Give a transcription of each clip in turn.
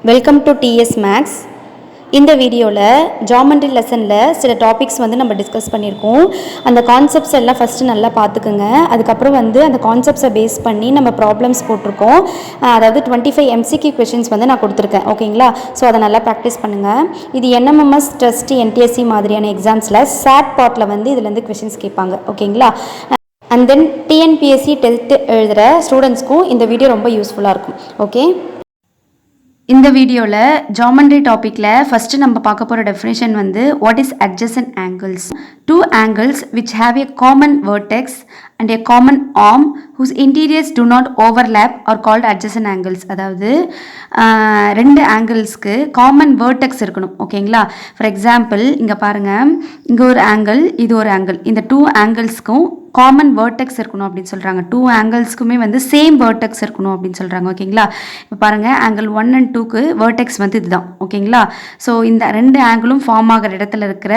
Welcome to DS maths. இந்த வீடியோவில் geometry லெசனில் சில டாபிக்ஸ் நம்ம டிஸ்கஸ் பண்ணியிருக்கோம். அந்த கான்செப்ட்ஸ் எல்லாம் ஃபஸ்ட்டு நல்லா பார்த்துக்குங்க. அதுக்கப்புறம் அந்த கான்செப்ட்ஸை பேஸ் பண்ணி நம்ம ப்ராப்ளம்ஸ் போட்டிருக்கோம். அதாவது 25 எம்சிக்யூ கொஷின்ஸ் நான் கொடுத்துருக்கேன். ஓகேங்களா? ஸோ அதை நல்லா ப்ராக்டிஸ் பண்ணுங்கள். இது என்எம்எம்எஸ் டெஸ்ட் என்டிஎஸ்சி மாதிரியான எக்ஸாம்ஸில் சாட் பார்ட்டில் இதுலேருந்து கொஷின்ஸ் கேட்பாங்க. ஓகேங்களா? அண்ட் தென் டிஎன்பிஎஸ்சி டெஸ்ட் எழுதுகிற ஸ்டூடெண்ட்ஸ்க்கும் இந்த வீடியோ ரொம்ப யூஸ்ஃபுல்லாக இருக்கும். ஓகே, இந்த வீடியோவில் ஜாமெண்ட்ரி டாப்பிக்கில் ஃபஸ்ட்டு நம்ம பார்க்க போகிற definition what is adjacent angles. Two angles which have a common vertex and a common arm whose interiors do not overlap are called adjacent angles. அதாவது ரெண்டு ஆங்கிள்ஸ்க்கு காமன் வேர்டெக்ஸ் இருக்கணும். ஓகேங்களா? ஃபார் எக்ஸாம்பிள் இங்கே பாருங்கள், இங்கே ஒரு ஆங்கிள், இது ஒரு ஆங்கிள். இந்த டூ ஆங்கிள்ஸ்க்கும் காமன் வேர்டெக்ஸ் இருக்கணும் அப்படின்னு சொல்கிறாங்க. டூ ஆங்கிள்ஸ்க்குமே சேம் வேர்டெக்ஸ் இருக்கணும் அப்படின்னு சொல்கிறாங்க. ஓகேங்களா? இப்போ பாருங்கள், ஆங்கிள் 1 and 2க்கு வேர்டெக்ஸ் இதுதான். ஓகேங்களா? ஸோ இந்த ரெண்டு ஆங்கிளும் ஃபார்ம் ஆகிற இடத்துல இருக்கிற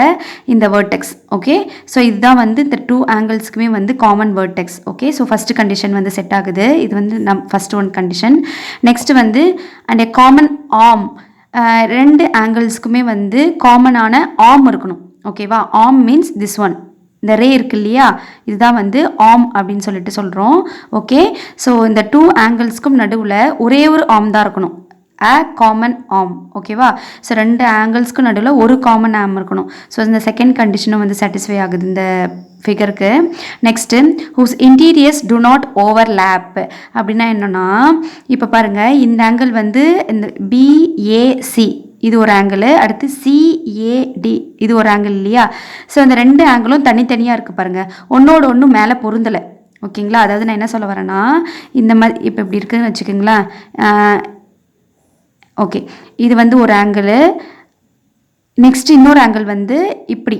இந்த வேர்டெக்ஸ். ஓகே, ஸோ இதுதான் இந்த டூ ஆங்கிள்ஸ்க்குமே common vertex. Okay, so first condition set ஆகுது. இது நம் first one condition. Next and a common arm. ரெண்டு ஆங்கிள்ஸ்க்குமே காமனான ஆர்ம் இருக்கணும். ஓகேவா? ஆர்ம் மீன்ஸ் திஸ் ஒன், இந்த ரே இருக்கு இல்லையா, இதுதான் ஆர்ம் அப்படின்னு சொல்லிட்டு சொல்கிறோம். ஓகே, ஸோ இந்த டூ ஆங்கிள்ஸ்க்கும் நடுவில் ஒரே ஒரு ஆர்ம் தான் இருக்கணும். a common arm. ஓகேவா? ஸோ ரெண்டு ஆங்கிள்ஸ்க்கும் நடுவில் ஒரு காமன் ஆர்ம் இருக்கணும். ஸோ இந்த செகண்ட் கண்டிஷனும் சாட்டிஸ்ஃபை ஆகுது இந்த ஃபிகருக்கு. Next whose interiors do not overlap அப்படின்னா என்னன்னா, இப்போ பாருங்கள், இந்த ஆங்கிள் இந்த பிஏசி இது ஒரு ஆங்கிள், அடுத்து சிஏடி இது ஒரு ஆங்கிள் இல்லையா? ஸோ இந்த ரெண்டு ஆங்கிளும் தனித்தனியாக இருக்குது பாருங்கள், ஒன்றோட ஒன்று மேலே பொருந்தலை. ஓகேங்களா? அதாவது நான் என்ன சொல்ல வரேன்னா, இந்த மாதிரி இப்போ இப்படி இருக்குதுன்னு வச்சுக்கோங்களேன். ஓகே, இது ஒரு ஆங்கிள், நெக்ஸ்ட் இன்னொரு ஆங்கிள் இப்படி.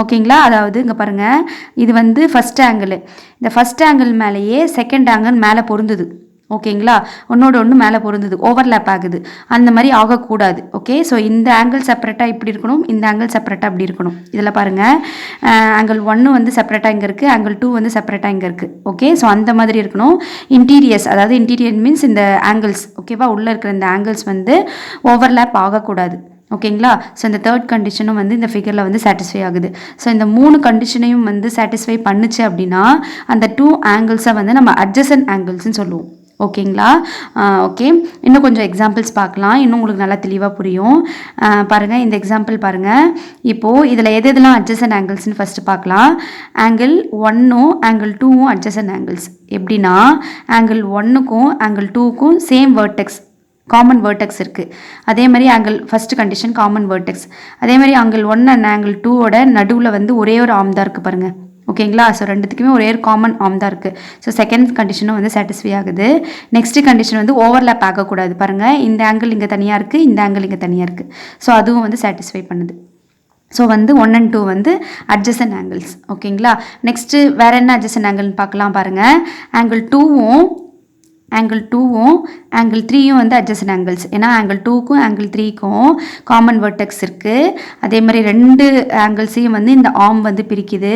ஓகேங்களா? அதாவது இங்கே பாருங்கள், இது ஃபஸ்ட் ஆங்கிள், இந்த ஃபஸ்ட் ஆங்கிள் மேலேயே செகண்ட் ஆங்கிள் மேலே பொருந்துது. ஓகேங்களா? ஒன்றோட ஒன்று மேலே பொருந்தது, ஓவர்லேப் ஆகுது. அந்த மாதிரி ஆகக்கூடாது. ஓகே, ஸோ இந்த ஆங்கிள் செப்பரேட்டாக இப்படி இருக்கணும், இந்த ஆங்கிள் செப்பரேட்டாக அப்படி இருக்கணும். இதில் பாருங்கள், ஆங்கிள் 1 செப்பரேட்டாக இங்கே இருக்குது, ஆங்கிள் 2 செப்பரேட்டாக இங்கே இருக்குது. ஓகே, ஸோ அந்த மாதிரி இருக்கணும். இன்டீரியர்ஸ், அதாவது இன்டீரியர் மீன்ஸ் இந்த ஆங்கிள்ஸ், ஓகேவா, உள்ளே இருக்கிற இந்த ஆங்கிள்ஸ் ஓவர்லேப் ஆகக்கூடாது. ஓகேங்களா? ஸோ இந்த தேர்ட் கண்டிஷனும் இந்த ஃபிகரில் சாட்டிஸ்ஃபை ஆகுது. ஸோ இந்த மூணு கண்டிஷனையும் சாட்டிஸ்ஃபை பண்ணுச்சு அப்படின்னா அந்த டூ ஆங்கிள்ஸை நம்ம அட்ஜசன்ட் ஆங்கிள்ஸ்ன்னு சொல்லுவோம். ஓகேங்களா? ஓகே, இன்னும் கொஞ்சம் எக்ஸாம்பிள்ஸ் பார்க்கலாம், இன்னும் உங்களுக்கு நல்லா தெளிவாக புரியும். பாருங்கள், இந்த எக்ஸாம்பிள் பாருங்கள். இப்போது இதில் எதெல்லாம் அட்ஜசன்ட் ஆங்கிள்ஸ்னு ஃபஸ்ட்டு பார்க்கலாம். ஆங்கிள் 1ம் ஆங்கிள் 2ம் அட்ஜசன்ட் ஆங்கிள்ஸ். எப்படின்னா, ஆங்கிள் 1க்கும் ஆங்கிள் 2க்கும் சேம் வேர்டெக்ஸ், காமன் வேர்டெக்ஸ் இருக்குது. அதே மாதிரி angle first condition common vertex. அதே மாதிரி ஆங்கிள் 1 அண்ட் ஆங்கிள் 2ஓட நடுவில் ஒரே ஒரு ஆர்ம் தான் இருக்குது பாருங்கள். ஓகேங்களா? ஸோ ரெண்டுத்துக்குமே ஒரே ஒரு காமன் ஆர்ம் தான் இருக்குது. ஸோ செகண்ட் கண்டிஷனும் சாட்டிஸ்ஃபை ஆகுது. நெக்ஸ்ட் கண்டிஷன் ஓவர்லேப் ஆகக்கூடாது. பாருங்கள், இந்த ஆங்கிள் இங்கே தனியாக இருக்குது, இந்த ஆங்கிள் இங்கே தனியாக இருக்குது. ஸோ அதுவும் சாட்டிஸ்ஃபை பண்ணுது. So 1 and 2 adjacent angles. ஓகேங்களா? நெக்ஸ்ட்டு வேறு என்ன அட்ஜசன்ட் ஆங்கிள்னு பார்க்கலாம். பாருங்கள், ஆங்கிள் 2ம் ஆங்கிள் 3யும் அட்ஜசன்ட் ஆங்கிள்ஸ். ஏன்னா ஆங்கிள் 2க்கும் ஆங்கிள் 3க்கும் காமன் வேர்டெக்ஸ் இருக்குது. அதே மாதிரி ரெண்டு ஆங்கிள்ஸையும் இந்த ஆர்ம் பிரிக்குது.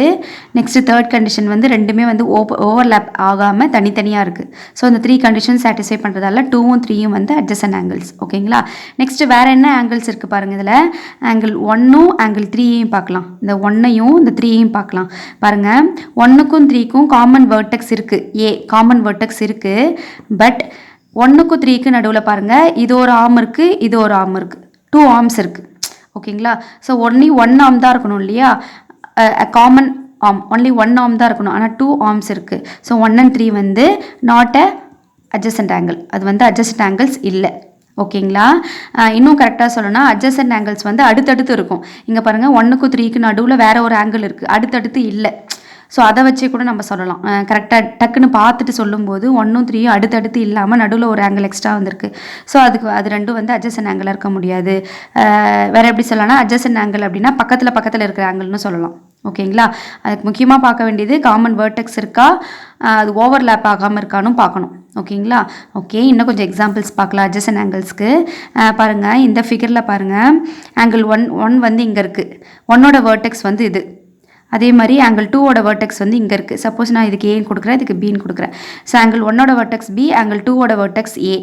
நெக்ஸ்ட் தேர்ட் கண்டிஷன் ரெண்டுமே ஓவர்லேப் ஆகாமல் தனித்தனியாக இருக்குது. ஸோ இந்த 3 கண்டிஷன் சாட்டிஸ்ஃபை பண்ணுறதால 2ம் 3யும் அட்ஜசன்ட் ஆங்கிள்ஸ். ஓகேங்களா? நெக்ஸ்ட் வேறு என்ன ஆங்கிள்ஸ் இருக்குது பாருங்கள். இதில் ஆங்கிள் 1ம் ஆங்கிள் 3யையும் பார்க்கலாம், இந்த 1ஐயும் இந்த 3யையும் பார்க்கலாம். பாருங்கள், 1க்கும் 3க்கும் காமன் வேர்டெக்ஸ் இருக்குது, காமன் வேர்டெக்ஸ் இருக்குது. பட் 1க்கும் 3க்கும் நடுவில் பாருங்கள், இது ஒரு ஆர்ம் இருக்குது, இது ஒரு ஆர்ம் இருக்குது, 2 ஆர்ம்ஸ் இருக்குது. ஓகேங்களா? ஸோ ஒன்லி 1 ஆர்ம் தான் இருக்கணும் இல்லையா? காமன் ஆர்ம் ஒன்லி 1 ஆர்ம் தான் இருக்கணும், ஆனால் 2 ஆர்ம்ஸ் இருக்குது. So 1 and 3 not a adjacent angle, அது அட்ஜசன்ட் ஆங்கிள்ஸ் இல்லை. ஓகேங்களா? இன்னும் கரெக்டாக சொல்லணும்னா அட்ஜசன்ட் ஆங்கிள்ஸ் அடுத்தடுத்து இருக்கும். இங்கே பாருங்கள், 1க்கும் 3க்கும் நடுவில் வேறு ஒரு ஆங்கிள் இருக்குது, அடுத்தடுத்து இல்லை. ஸோ அதை வச்சே கூட நம்ம சொல்லலாம். கரெக்டாக டக்குன்னு பார்த்துட்டு சொல்லும்போது 1ம் 3யும் அடுத்தடுத்து இல்லாமல் நடுவில் ஒரு ஆங்கிள் எக்ஸ்ட்ரா வந்திருக்கு. ஸோ அது ரெண்டும் அட்ஜசன்ட் ஆங்கிளாக இருக்க முடியாது. வேறு எப்படி சொல்லலாம்னா, அட்ஜசன்ட் ஆங்கிள் அப்படின்னா பக்கத்தில் இருக்கிற ஆங்கிள்னு சொல்லலாம். ஓகேங்களா? அதுக்கு முக்கியமாக பார்க்க வேண்டியது காமன் வேர்டெக்ஸ் இருக்கா, அது ஓவர்லேப் ஆகாமல் இருக்கான்னு பார்க்கணும். ஓகேங்களா? ஓகே, இன்னும் கொஞ்சம் எக்ஸாம்பிள்ஸ் பார்க்கலாம் அட்ஜசன்ட் ஆங்கிள்ஸ்க்கு. பாருங்கள், இந்த ஃபிகரில் பாருங்கள், ஆங்கிள் 1 இங்கே இருக்குது, 1ஓட வேர்டெக்ஸ் இது. அதே மாதிரி ஆங்கிள் 2ஓட வேர்டெக்ஸ் இங்கே இருக்குது. சப்போஸ் நான் இதுக்கு ஏன்னு கொடுக்குறேன், இதுக்கு பின்னு கொடுக்குறேன். ஸோ ஆங்கிள் 1ஓட வேர்டெக்ஸ் பி, ஆங்கிள் 2ஓட வேர்டெக்ஸ் ஏ.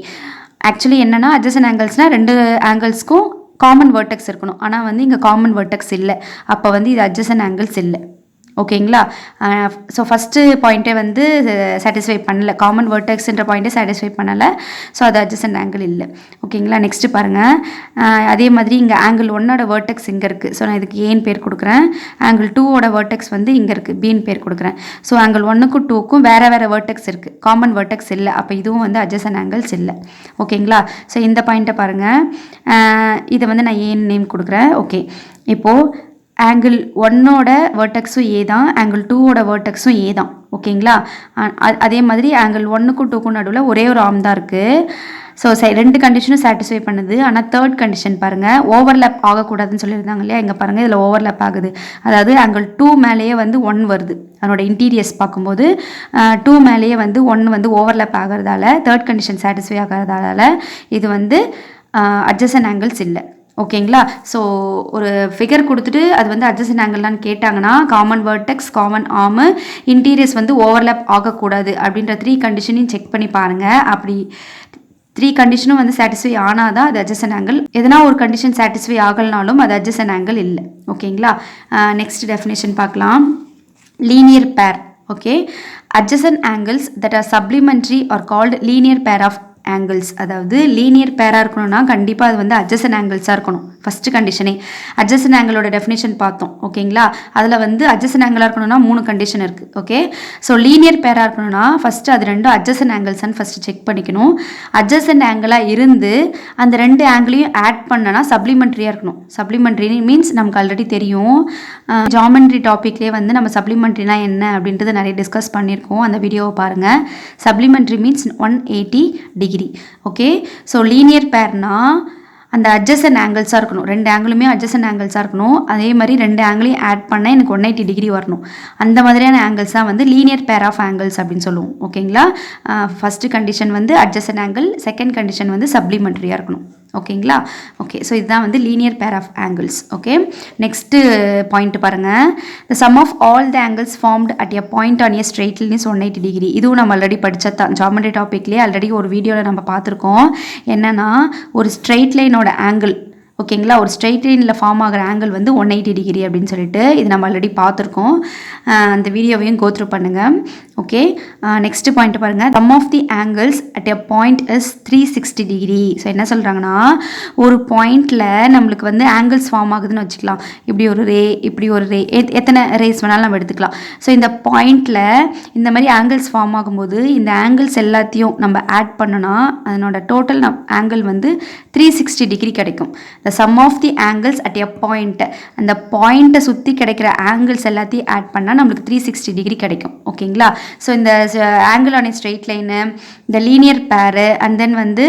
ஆக்சுவலி என்னென்னா adjacent ஆங்கிள்ஸ்னால் ரெண்டு ஆங்கிள்ஸ்க்கும் காமன் வேர்டெக்ஸ் இருக்கணும். ஆனால் வந்து இங்கே காமன் வேர்டெக்ஸ் இல்லை. அப்போ வந்து இது adjacent ஆங்கிள்ஸ் இல்லை. ஓகேங்களா? ஸோ ஃபஸ்ட்டு பாயிண்ட்டே வந்து சாட்டிஸ்ஃபை பண்ணலை. காமன் வேர்டெக்ஸ்ன்ற பாயிண்ட்டே சாட்டிஸ்ஃபை பண்ணலை. ஸோ அது adjacent ஆங்கிள் இல்லை. ஓகேங்களா? நெக்ஸ்ட்டு பாருங்கள். அதே மாதிரி இங்கே ஆங்கிள் 1ஓட வேர்டெக்ஸ் இங்கே இருக்குது. ஸோ நான் இதுக்கு ஏன்னு பேர் கொடுக்குறேன். ஆங்கிள் 2ஓட வேர்டெக்ஸ் வந்து இங்கே இருக்குது, பின்னு பேர் கொடுக்குறேன். ஸோ ஆங்கிள் 1க்கும் 2க்கும் வேறு வேறு வேர்டெக்ஸ் இருக்குது, காமன் வேர்டெக்ஸ் இல்லை. அப்போ இதுவும் வந்து adjacent ஆங்கிள்ஸ் இல்லை. ஓகேங்களா? ஸோ இந்த பாயிண்ட்டை பாருங்கள். இதை வந்து நான் ஏன்னு நேம் கொடுக்குறேன். ஓகே, இப்போது ஆங்கிள் 1ஓட வேர்டெக்ஸும் ஏ தான், ஆங்கிள் 2ஓட வேர்டெக்ஸும் ஏ தான். ஓகேங்களா? அதே மாதிரி ஆங்கிள் 1க்கும் 2க்கும் நடுவில் ஒரே ஒரு ஆர்ம் தான் இருக்குது. ஸோ ரெண்டு கண்டிஷனும் சாட்டிஸ்ஃபை பண்ணுது. ஆனால் தேர்ட் கண்டிஷன் பாருங்கள், ஓவர்லேப் ஆகக்கூடாதுன்னு சொல்லியிருந்தாங்க இல்லையா? இங்கே பாருங்கள், இதில் ஓவர்லேப் ஆகுது. அதாவது ஆங்கிள் 2 மேலேயே வந்து 1 வருது. அதனோட இன்டீரியர்ஸ் பார்க்கும்போது 2 மேலேயே வந்து 1 வந்து ஓவர்லேப் ஆகிறதால, தேர்ட் கண்டிஷன் சாட்டிஸ்ஃபை ஆகிறதால இது வந்து adjacent ஆங்கிள்ஸ் இல்லை. ஓகேங்களா? ஸோ ஒரு ஃபிகர் கொடுத்துட்டு அது வந்து adjacent ஆங்கிள்லான்னு கேட்டாங்கன்னா காமன் வேர்டெக்ஸ், காமன் ஆர்மு, இன்டீரியர்ஸ் வந்து ஓவர்லேப் ஆகக்கூடாது அப்படின்ற 3 கண்டிஷனையும் செக் பண்ணி பாருங்கள். அப்படி 3 கண்டிஷனும் வந்து சாட்டிஸ்ஃபை ஆனால் தான் அது adjacent ஆங்கிள். எதனா ஒரு கண்டிஷன் சாட்டிஸ்ஃபை ஆகலனாலும் அது adjacent ஆங்கிள் இல்லை. ஓகேங்களா? நெக்ஸ்ட் டெஃபினேஷன் பார்க்கலாம். லீனியர் பேர். Okay, adjacent angles that are supplementary are called linear pair of angles. அதாவது லீனியர் பேராக இருக்கணும்னா கண்டிப்பாக அது வந்து adjacent ஆங்கிள்ஸாக இருக்கணும். ஃபஸ்ட்டு கண்டிஷனே adjacent ஆங்கிளோட டெஃபினேஷன் பார்த்தோம். ஓகேங்களா? அதில் வந்து adjacent ஆங்கிளாக இருக்கணும்னா 3 கண்டிஷன் இருக்குது. ஓகே, ஸோ லீனியர் பேராக இருக்கணும்னா ஃபஸ்ட்டு அது ரெண்டும் adjacent ஆங்கிள்ஸ்ன்னு ஃபஸ்ட்டு செக் பண்ணிக்கணும். adjacent ஆங்கிளாக இருந்து அந்த ரெண்டு ஆங்கிளையும் ஆட் பண்ணனா சப்ளிமெண்ட்ரியாக இருக்கணும். சப்ளிமெண்ட்ரி மீன்ஸ் நமக்கு ஆல்ரெடி தெரியும், ஜாமெண்ட்ரி டாப்பிக்லேயே வந்து நம்ம சப்ளிமெண்ட்ரினா என்ன அப்படின்றது நிறைய டிஸ்கஸ் பண்ணியிருக்கோம். அந்த வீடியோவை பாருங்கள். Supplementary means 180 degree. Okay, so linear பேர்னா அந்த adjacent ஆங்கிள்ஸாக இருக்கணும். ரெண்டு ஆங்கிளுமே adjacent ஆங்கிள்ஸாக இருக்கணும். அதே மாதிரி ரெண்டு ஆங்கிளையும் ஆட் பண்ணால் எனக்கு 180 டிகிரி வரணும். அந்த மாதிரியான ஆங்கிள்ஸ் தான் வந்து லீனியர் பேர் ஆஃப் ஆங்கிள்ஸ் அப்படின்னு சொல்லுவோம். ஓகேங்களா? ஃபஸ்ட்டு கண்டிஷன் வந்து adjacent ஆங்கிள், செகண்ட் கண்டிஷன் வந்து சப்ளிமெண்ட்ரியாக இருக்கணும். ஓகேங்களா? ஓகே, ஸோ இதுதான் வந்து linear pair of angles. Okay, next point பாருங்கள். The sum of all the angles formed at a point on a straight line is 180 degree. இதுவும் நம்ம already படித்ததான், ஜாமெண்ட்ரி டாப்பிக்லேயே ஆல்ரெடி ஒரு வீடியோவில் நம்ம பார்த்துருக்கோம். என்னென்னா ஒரு ஸ்ட்ரெயிட் லைனோட ஆங்கிள், ஓகேங்களா, ஒரு ஸ்ட்ரெயிட் லைனில் ஃபார்ம் ஆகிற ஆங்கிள் வந்து 180 டிகிரி அப்படின்னு சொல்லிட்டு இது நம்ம ஆல்ரெடி பார்த்துருக்கோம். அந்த வீடியோவையும் கோத்ரூ பண்ணுங்கள். ஓகே, நெக்ஸ்ட் பாயிண்ட் பாருங்கள். Sum of the angles at a point is 360 degree. So என்ன சொல்கிறாங்கன்னா, ஒரு பாயிண்டில் நம்மளுக்கு வந்து ஆங்கிள்ஸ் ஃபார்ம் ஆகுதுன்னு வச்சுக்கலாம். இப்படி ஒரு ரே, இப்படி ஒரு ரே, எத்தனை ரேஸ் வேணாலும் நம்ம எடுத்துக்கலாம். ஸோ இந்த பாயிண்டில் இந்த மாதிரி ஆங்கிள்ஸ் ஃபார்ம் ஆகும்போது இந்த ஆங்கிள்ஸ் எல்லாத்தையும் நம்ம ஆட் பண்ணோன்னா அதனோட டோட்டல் ஆங்கிள் வந்து 360 டிகிரி கிடைக்கும். The sum of the angles at a point, அந்த பாயிண்ட்டை சுற்றி கிடைக்கிற ஆங்கிள்ஸ் எல்லாத்தையும் ஆட் பண்ணால் நம்மளுக்கு 360 டிகிரி கிடைக்கும். ஓகேங்களா? ஸோ இந்த angle on a straight line, இந்த லீனியர் பேரு, அண்ட் தென் வந்து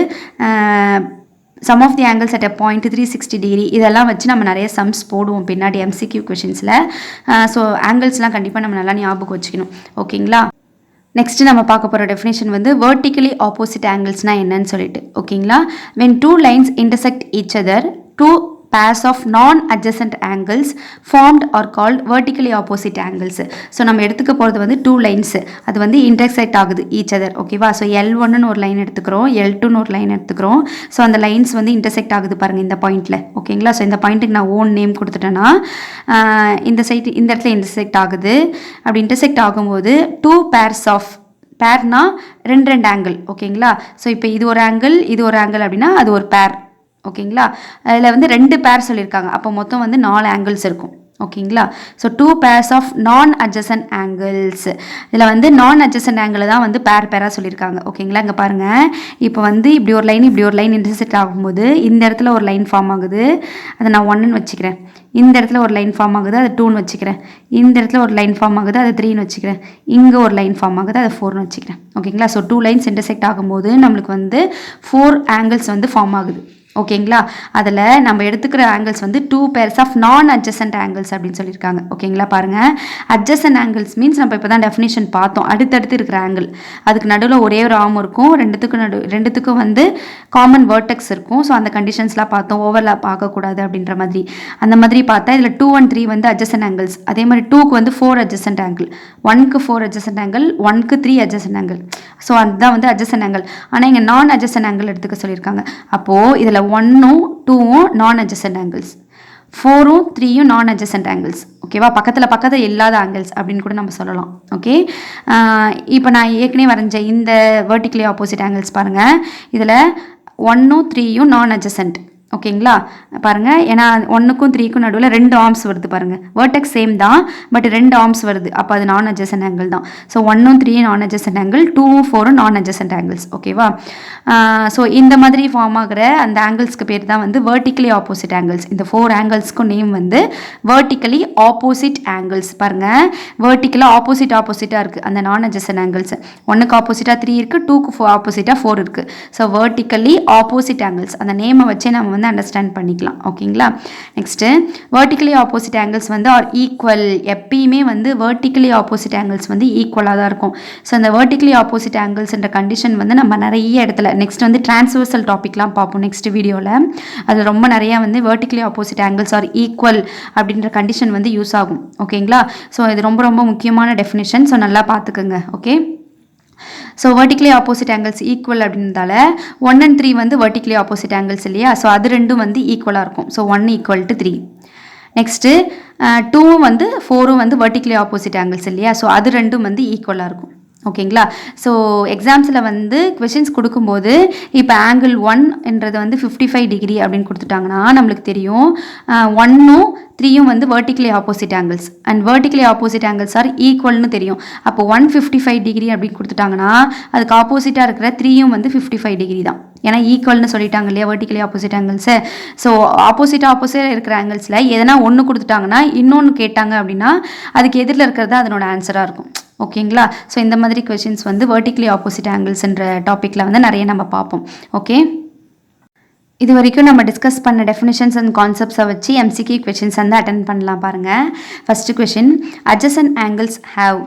sum of the angles at a point 360 degree, இதெல்லாம் வச்சு நம்ம நிறைய சம்ஸ் போடுவோம் பின்னாடி MCQ கொஷின்ஸில். ஸோ ஆங்கிள்ஸ்லாம் கண்டிப்பாக நம்ம நல்லா ஞாபகம் வச்சுக்கணும். ஓகேங்களா? நெக்ஸ்ட் நம்ம பார்க்க போகிற டெஃபினேஷன் வந்து வெர்டிக்கலி ஆப்போசிட் ஆங்கிள்ஸ்னால் என்னன்னு சொல்லிட்டு. ஓகேங்களா? when two lines intersect each other, two pairs of non-adjacent angles formed are called vertically opposite angles. So நம்ம எடுத்துக்க போகிறது வந்து 2 lines, அது வந்து intersect ஆகுது each other. ஓகேவா? ஸோ L1ன்னு ஒரு லைன் எடுத்துக்கிறோம், L2ன்னு ஒரு லைன் எடுத்துக்கிறோம். ஸோ அந்த லைன்ஸ் வந்து intersect ஆகுது பாருங்கள் இந்த பாயிண்டில். ஓகேங்களா? ஸோ இந்த பாயிண்ட்டுக்கு நான் ஓன் நேம் கொடுத்துட்டேன்னா இந்த சைடு இந்த இடத்துல intersect ஆகுது. அப்படி intersect ஆகும்போது 2 pairs of, பேர்னா ரெண்டு ஆங்கிள். ஓகேங்களா? ஸோ இப்போ இது ஒரு ஆங்கிள், இது ஒரு ஆங்கிள் அப்படின்னா அது ஒரு பேர். ஓகேங்களா? அதில் வந்து 2 பேர் சொல்லியிருக்காங்க. அப்போ மொத்தம் வந்து 4 ஆங்கிள்ஸ் இருக்கும். ஓகேங்களா? So 2 pairs of non-adjacent angles. இதில் வந்து non-adjacent angle தான் வந்து பேராக சொல்லியிருக்காங்க. ஓகேங்களா? இங்கே பாருங்கள், இப்போ வந்து இப்படி ஒரு லைன், இப்படி ஒரு லைன் இன்டர்செக்ட் ஆகும்போது இந்த இடத்துல ஒரு லைன் ஃபார்ம் ஆகுது, அதை நான் 1ன்னு வச்சுக்கிறேன். இந்த இடத்துல ஒரு லைன் ஃபார்ம் ஆகுது, அதை 2ன்னு வச்சுக்கிறேன். இந்த இடத்துல ஒரு லைன் ஃபார்ம் ஆகுது, அதை 3ன்னு வச்சுக்கிறேன். இங்கே ஒரு லைன் ஃபார்ம் ஆகுது, அதை 4ன்னு வச்சுக்கிறேன். ஓகேங்களா? ஸோ 2 லைன்ஸ் இன்டர்செக்ட் ஆகும்போது நம்மளுக்கு வந்து 4 ஆங்கிள்ஸ் வந்து ஃபார்ம் ஆகுது. ஓகேங்களா. அதில் நம்ம எடுத்துக்கிற ஆங்கிள்ஸ் வந்து 2 pairs ஆஃப் நான் அட்ஜசன்ட் ஆங்கிள்ஸ் அப்படின்னு சொல்லியிருக்காங்க. ஓகேங்களா. பாருங்கள், அட்ஜசன்ட் ஆங்கிள்ஸ் மீன்ஸ் நம்ம இப்போ தான் டெஃபினேஷன் பார்த்தோம். அடுத்தடுத்து இருக்கிற ஆங்கிள், அதுக்கு நடுவில் ஒரே ஒரு ஆர்ம் இருக்கும், ரெண்டுத்துக்கும் வந்து காமன் வேர்டெக்ஸ் இருக்கும். ஸோ அந்த கண்டிஷன்ஸ்லாம் பார்த்தோம். ஓவர்லாப் ஆகக்கூடாது அப்படின்ற மாதிரி. அந்த மாதிரி பார்த்தா இதில் 2 and 3 வந்து அட்ஜசன்ட் ஆங்கிள்ஸ். அதே மாதிரி 2க்கு வந்து 4 அட்ஜசன்ட் ஆங்கிள், 1க்கு 4 அட்ஜசன்ட் ஆங்கிள், 1க்கு 3 அட்ஜசன்ட் ஆங்கிள். ஸோ அதுதான் வந்து அட்ஜசன்ட் ஆங்கிள். ஆனால் இங்கே நான் அட்ஜசன்ட் ஆங்கிள் எடுத்துக்க சொல்லியிருக்காங்க. அப்போது இதில் 1ம் 2ம் நான் அட்ஜசன்ட் ஆங்கிள்ஸ், 4ம் 3யும் நான் அட்ஜசன்ட் ஆங்கிள்ஸ். ஓகேவா. பக்கத்தில் இல்லாத ஆங்கிள்ஸ் அப்படின்னு கூட நம்ம சொல்லலாம். ஓகே. இப்போ நான் ஏற்கனவே வரைஞ்ச இந்த வெர்டிக்கலி ஆப்போசிட் ஆங்கிள்ஸ் பாருங்கள். இதில் 1ம் 3யும் நான் அட்ஜசன்ட். ஓகேங்களா. பாருங்கள், ஏன்னா 1க்கும் 3க்கும் நடுவில் 2 ஆர்ம்ஸ் வருது பாருங்கள். வேர்டெக்ஸ் சேம் தான், பட் 2 ஆர்ம்ஸ் வருது. அப்போ அது நான் அட்ஜசன்ட் ஆங்கிள் தான். ஸோ 1ம் 3யும் நான் அட்ஜசன்ட் ஆங்கிள், 2ம் 4ம் நான் அட்ஜசன்ட் ஆங்கிள்ஸ். ஓகேவா. ஸோ இந்த மாதிரி ஃபார்ம் ஆகிற அந்த ஆங்கிள்ஸ்க்கு பேர் தான் வந்து வெர்டிக்கலி ஆப்போசிட் ஆங்கிள்ஸ். இந்த 4 ஆங்கிள்ஸ்க்கும் நேம் வந்து வெர்டிக்கலி ஆப்போசிட் ஆங்கிள்ஸ். பாருங்கள், வெர்டிக்கலாக ஆப்போசிட்டாக இருக்குது அந்த நான் அட்ஜசன்ட் ஆங்கிள்ஸ். 1க்கு ஆப்போசிட்டாக 3 இருக்குது, 2க்கு ஆப்போசிட்டாக 4 இருக்குது. ஸோ வெர்டிக்கலி ஆப்போசிட் ஆங்கிள்ஸ், அந்த நேமை வச்சே நம்ம வந்து அண்டர்ஸ்டாண்ட் பண்ணிக்கலாம். ஓகேங்களா. நெக்ஸ்ட்டு வெர்டிக்கலி ஆப்போசிட் ஆங்கிள்ஸ் வந்து ஆர் ஈக்குவல். எப்பயுமே வந்து வெர்டிக்கலி ஆப்போசிட் ஆங்கிள்ஸ் வந்து ஈக்குவலாக தான் இருக்கும். ஸோ அந்த வெர்டிக்கலி ஆப்போசிட் ஆங்கிள்ஸ்ன்ற கண்டிஷன் வந்து நம்ம நிறைய இடத்துல நெக்ஸ்ட் வந்து டிரான்ஸ்வர்சல் டாபிக்லாம் பார்ப்போம் நெக்ஸ்ட் வீடியோவில். அது ரொம்ப நிறையா வந்து vertically opposite angles R equal அப்படின்ற கண்டிஷன் வந்து யூஸ் ஆகும். ஓகேங்களா. ஸோ இது ரொம்ப ரொம்ப முக்கியமான டெஃபினிஷன். ஸோ நல்லா பார்த்துக்குங்க. Okay. So vertically opposite angles equal அப்படின்றதால 1 and 3 வந்து வெர்டிக்கலி ஆப்போசிட் ஆங்கிள்ஸ் இல்லையா. ஸோ அது ரெண்டும் வந்து ஈக்குவலாக இருக்கும். ஸோ 1 = 3. நெக்ஸ்ட்டு 2ம் வந்து 4ம் வந்து வெர்டிக்கலி ஆப்போசிட் ஆங்கிள்ஸ் இல்லையா. ஸோ அது ரெண்டும் வந்து ஈக்குவலாக இருக்கும். ஓகேங்களா. ஸோ எக்ஸாம்ஸில் வந்து கொஷின்ஸ் கொடுக்கும்போது இப்போ ஆங்கிள் 1 வந்து 55 டிகிரி அப்படின்னு கொடுத்துட்டாங்கன்னா நம்மளுக்கு தெரியும் 1ம் 3யும் வந்து vertically opposite angles and vertically opposite angles are ஈக்குவல்னு தெரியும். அப்போ 155 டிகிரி அப்படின்னு கொடுத்துட்டாங்கன்னா அதுக்கு ஆப்போசிட்டாக இருக்கிற 3யும் வந்து 55 டிகிரி தான். ஏன்னா ஈக்குவல்னு சொல்லிட்டாங்க இல்லையா வெர்டிக்கலி ஆப்போசிட் ஆங்கிள்ஸு. ஸோ ஆப்போசிட்டாக இருக்கிற ஆங்கிள்ஸில் எதனா ஒன்று கொடுத்துட்டாங்கன்னா இன்னொன்று கேட்டாங்க அப்படின்னா அதுக்கு எதிரில் இருக்கிறது அதனோட ஆன்சராக இருக்கும். ஓகேங்களா. ஸோ இந்த மாதிரி கொஷின்ஸ் வந்து வெர்டிக்கலி ஆப்போசிட் ஆங்கிள்ஸ்ன்ற டாப்பிக்கில் வந்து நிறைய நம்ம பார்ப்போம். ஓகே. இது வரைக்கும் நம்ம டிஸ்கஸ் பண்ண டெஃபினிஷன்ஸ் அண்ட் கான்செப்ட்ஸை வச்சு எம்சிக்யூ கொஷின்ஸ் வந்து அட்டென்ட் பண்ணலாம் பாருங்கள். First question, adjacent angles have.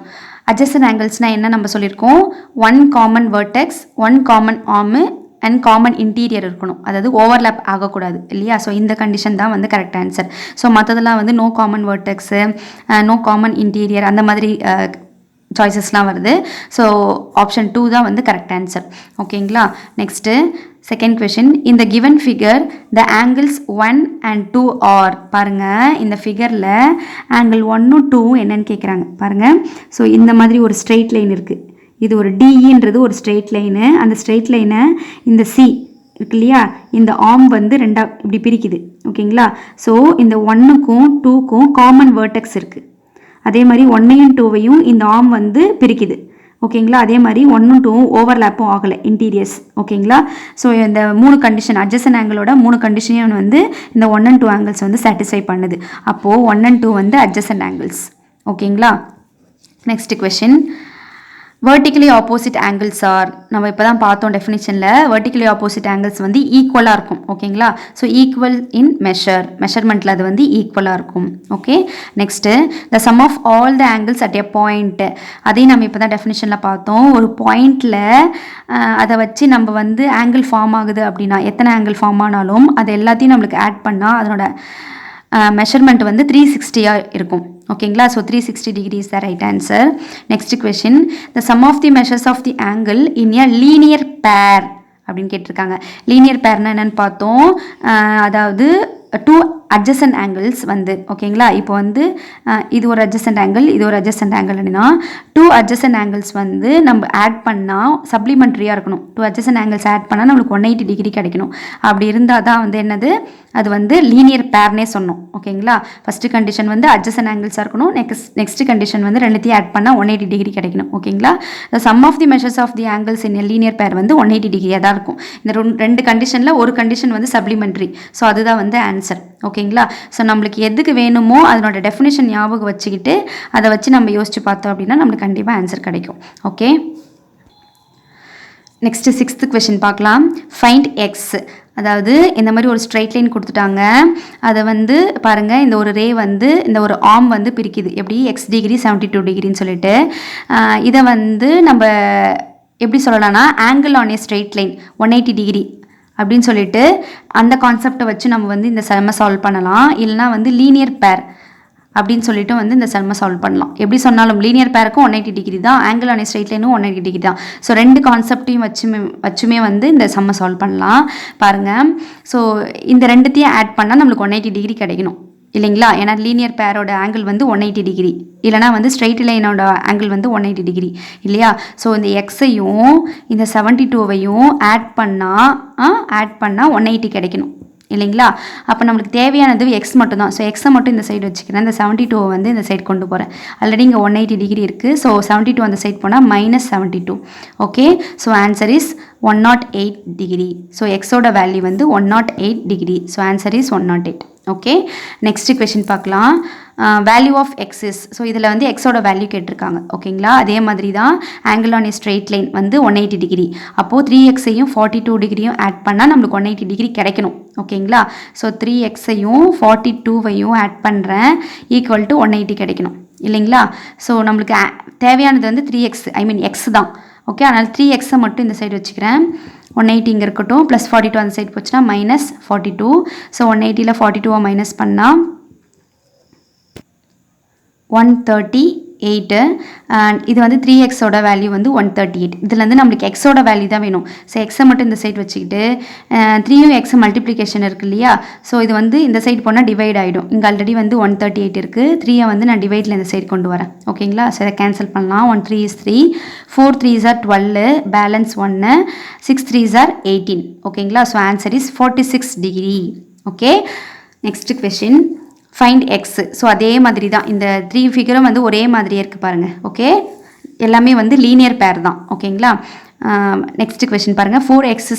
அட்ஜசன்ட் ஆங்கிள்ஸ்னால் என்ன நம்ம சொல்லியிருக்கோம், 1 common vertex, 1 common arm and common interior இருக்கணும். அதாவது ஓவர்லேப் ஆகக்கூடாது இல்லையா. ஸோ இந்த கண்டிஷன் தான் வந்து கரெக்ட் ஆன்சர். ஸோ மற்றதெல்லாம் வந்து no common vertex, no common interior அந்த மாதிரி சாய்ஸஸ்லாம் வருது. ஸோ ஆப்ஷன் 2 தான் வந்து கரெக்ட் ஆன்சர். ஓகேங்களா. நெக்ஸ்ட்டு செகண்ட் கொஷின், இந்த given figure the angles 1 and 2 are. பாருங்கள், இந்த ஃபிகரில் ஆங்கிள் 1ம் 2ம் என்னன்னு கேட்குறாங்க பாருங்கள். ஸோ இந்த மாதிரி ஒரு ஸ்ட்ரெயிட் லைன் இருக்குது. இது ஒரு டிஇன்றது ஒரு ஸ்ட்ரெயிட் லைனு. அந்த ஸ்ட்ரெயிட் லைனை இந்த சி இருக்கு இல்லையா, இந்த ஆர்ம் வந்து ரெண்டாக இப்படி பிரிக்குது. ஓகேங்களா. ஸோ இந்த 1க்கும் 2க்கும் காமன் வேர்டெக்ஸ் இருக்குது. அதே மாதிரி 1ஐயும் 2ஐயும் இந்த ஆர்ம் வந்து பிரிக்குது. ஓகேங்களா. அதே மாதிரி 1ம் 2ம் ஓவர்லேப்பும் ஆகலை இன்டீரியர்ஸ். ஓகேங்களா. ஸோ இந்த 3 கண்டிஷன் அட்ஜசன்ட் ஆங்கிளோட 3 கண்டிஷனையும் வந்து இந்த 1 and 2 ஆங்கிள்ஸ் வந்து சாட்டிஸ்ஃபை பண்ணுது. அப்போது 1 and 2 வந்து அட்ஜசன்ட் ஆங்கிள்ஸ். ஓகேங்களா. Next question, vertically opposite angles R. நம்ம இப்போ தான் பார்த்தோம் டெஃபினிஷனில் வெர்டிக்கலி ஆப்போசிட் ஆங்கிள்ஸ் வந்து ஈக்குவலாக இருக்கும். ஓகேங்களா. ஸோ ஈக்குவல் இன் மெஷர்மெண்ட்டில் அது வந்து ஈக்குவலாக இருக்கும். Okay. Next, the sum of all the angles at a point. அதையும் நம்ம இப்போ தான் டெஃபினிஷனில் பார்த்தோம். ஒரு பாயிண்டில் அதை வச்சு நம்ம வந்து ஆங்கிள் ஃபார்ம் ஆகுது அப்படின்னா எத்தனை ஆங்கிள் ஃபார்ம் ஆனாலும் அது எல்லாத்தையும் நம்மளுக்கு ஆட் பண்ணால் அதனோட மெஷர்மெண்ட் வந்து 360 இருக்கும். ஓகேங்களா. So 360 degree is the right answer. Next question, the sum of the measures of the angle in a linear pair அப்படின்னு கேட்டிருக்காங்க. லீனியர் பேர்னா என்னன்னு பார்த்தோம். அதாவது 2 அட்ஜசன்ட் ஆங்கிள்ஸ் வந்து ஓகேங்களா. இப்போ வந்து இது ஒரு அட்ஜசன்ட் ஆங்கிள், இது ஒரு அட்ஜசன்ட் ஆங்கிள் அப்படின்னா 2 அட்ஜசன்ட் ஆங்கிள்ஸ் வந்து நம்ம ஆட் பண்ணால் சப்ளிமெண்ட்ரியாக இருக்கணும். 2 அட்ஜசன்ட் ஆங்கிள்ஸ் ஆட் பண்ணால் நம்மளுக்கு 180 டிகிரி கிடைக்கணும். அப்படி இருந்தால் தான் வந்து என்னது, அது வந்து லீனியர் பேர்னே சொன்னோம். ஓகேங்களா. ஃபஸ்ட்டு கண்டிஷன் வந்து அட்ஜசன்ட் ஆங்கிள்ஸாக இருக்கணும். நெக்ஸ்ட் கண்டிஷன் வந்து ரெண்டுத்தையும் ஆட் பண்ணால் 180 டிகிரி கிடைக்கணும். ஓகேங்களா. The sum of the measures of the angles in linear pair வந்து 180 டிகிரியாக தான் இருக்கும். இந்த 2 கண்டிஷனில் ஒரு கண்டிஷன் வந்து சப்ளிமெண்ட்ரி. ஸோ அதுதான் வந்து ஆன்சர். ஓகேங்களா. ஸோ நம்மளுக்கு எதுக்கு வேணுமோ அதனோட டெஃபினேஷன் ஞாபகம் வச்சுக்கிட்டு அதை வச்சு நம்ம யோசிச்சு பார்த்தோம் அப்படின்னா நம்மளுக்கு கண்டிப்பாக ஆன்சர் கிடைக்கும். ஓகே. நெக்ஸ்ட் 6th கொஷின் பார்க்கலாம். Find X. அதாவது இந்த மாதிரி ஒரு ஸ்ட்ரைட் லைன் கொடுத்துட்டாங்க. அதை வந்து பாருங்கள், இந்த ஒரு ரே வந்து இந்த ஒரு ஆர்ம் வந்து பிரிக்குது. எப்படி எக்ஸ் டிகிரி 72 டிகிரின்னு சொல்லிட்டு இதை வந்து நம்ம எப்படி சொல்லலாம்னா angle on a straight line 180 degree அப்படின்னு சொல்லிட்டு அந்த கான்செப்டை வச்சு நம்ம வந்து இந்த சம்மை சால்வ் பண்ணலாம். இல்லைனா வந்து லீனியர் பேர் அப்படின்னு சொல்லிட்டு வந்து இந்த சம்மை சால்வ் பண்ணலாம். எப்படி சொன்னாலும் லீனியர் பேருக்கும் 180 டிகிரி தான், ஆங்கிள் ஆன் ஸ்ட்ரெயிட் லைனும் 180 டிகிரி தான். ஸோ ரெண்டு கான்செப்டையும் வச்சுமே வந்து இந்த சம்மை சால்வ் பண்ணலாம். பாருங்கள், ஸோ இந்த ரெண்டுத்தையும் ஆட் பண்ணால் நம்மளுக்கு 180 டிகிரி கிடைக்கணும் இல்லைங்களா? ஏன்னா லீனியர் பேரோட ஆங்கிள் வந்து 180 டிகிரி, இல்லைனா வந்து ஸ்ட்ரெயிட் லைனோட ஆங்கிள் வந்து 180 டிகிரி இல்லையா? ஸோ இந்த எக்ஸையும் இந்த 72வையும் ஆட் பண்ணால் 180 கிடைக்கணும் இல்லைங்களா? அப்போ நம்மளுக்கு தேவையானது எக்ஸ் மட்டும் தான். ஸோ எக்ஸை மட்டும் இந்த சைடு வச்சுக்கிறேன். இந்த 72 வந்து இந்த சைடு கொண்டு போகிறேன். ஆல்ரெடி இங்கே 180 டிகிரி இருக்குது. ஸோ 72 அந்த சைடு போனால் -72. Okay, so answer is 108 degree. So எக்ஸோட வேல்யூ வந்து 108 degree. So answer is 108. Okay, next question பார்க்கலாம். Value of x's. ஸோ இதில் வந்து எக்ஸோட வேல்யூ கேட்டிருக்காங்க. ஓகேங்களா? அதே மாதிரி தான் angle on a straight line வந்து 180 டிகிரி. அப்போது 3xையும் 42 டிகிரியும் ஆட் பண்ணால் நம்மளுக்கு 180 டிகிரி கிடைக்கணும். ஓகேங்களா? ஸோ 3xையும் 42வையும் ஆட் பண்ணுறேன், ஈக்குவல் டு 180 கிடைக்கணும் இல்லைங்களா? ஸோ நம்மளுக்கு தேவையானது வந்து 3x, ஐ மீன் எக்ஸ் தான். ஓகே, அதனால் 3xை மட்டும் இந்த சைடு வச்சுக்கிறேன். 180 இங்கே இருக்கட்டும், ப்ளஸ் 42 அந்த சைடு போச்சுன்னா -42. ஸோ 180ல் 42 மைனஸ் பண்ணால் 138. அண்ட் இது வந்து 3xோட வேல்யூ வந்து 138. இதில் வந்து நம்மளுக்கு எக்ஸோட வேல்யூ தான் வேணும். ஸோ எக்ஸை மட்டும் இந்த சைடு வச்சுக்கிட்டு 3யும் எக்ஸ் மல்டிப்ளிகேஷன் இருக்குது இல்லையா? ஸோ இது வந்து இந்த சைடு போனால் டிவைட் ஆகிடும். இங்கே ஆல்ரெடி வந்து 138 இருக்குது. 3யை வந்து நான் டிவைடில் இந்த சைடு கொண்டு வரேன். ஓகேங்களா? ஸோ இதை கேன்சல் பண்ணலாம். 1 3 is 3, 4 3s are 12, balance 1, 6 3s are 18. ஓகேங்களா? So answer is 46 degree. Okay, next question. Find X. So அதே மாதிரி தான் இந்த 3 ஃபிகரும் வந்து ஒரே மாதிரியே இருக்குது பாருங்கள். ஓகே, எல்லாமே வந்து லீனியர் பேர் தான். ஓகேங்களா? நெக்ஸ்ட் கொஸ்டின் பாருங்கள். 4x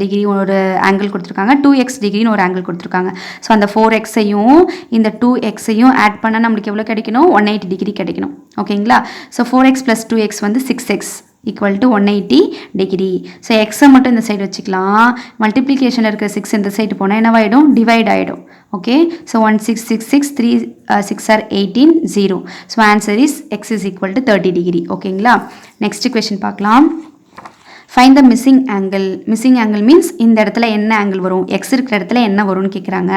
டிகிரி ஒரு ஆங்கிள் கொடுத்துருக்காங்க, 2x டிகிரின்னு ஒரு ஆங்கிள் கொடுத்துருக்காங்க. ஸோ அந்த 4xையும் இந்த 2xையும் ஆட் பண்ணால் நம்மளுக்கு எவ்வளோ கிடைக்கணும்? 180 டிகிரி கிடைக்கணும். ஓகேங்களா? ஸோ 4x + 2x வந்து 6x equal to 180 degree. So எக்ஸை மட்டும் இந்த சைடு வச்சுக்கலாம். மல்டிப்ளிகேஷனில் இருக்கிற 6 இந்த சைடு போனால் என்னவாயிடும்? டிவைட் ஆகிடும். Okay, so 1 6 6 6 3 6 are 18 0. So answer is X is equal to 30 degree. ஓகேங்களா? நெக்ஸ்ட் கொஸ்டின் பார்க்கலாம். Find the missing angle. Missing angle means இந்த இடத்துல என்ன ஆங்கிள் வரும், எக்ஸ் இருக்கிற இடத்துல என்ன வரும்னு கேட்குறாங்க.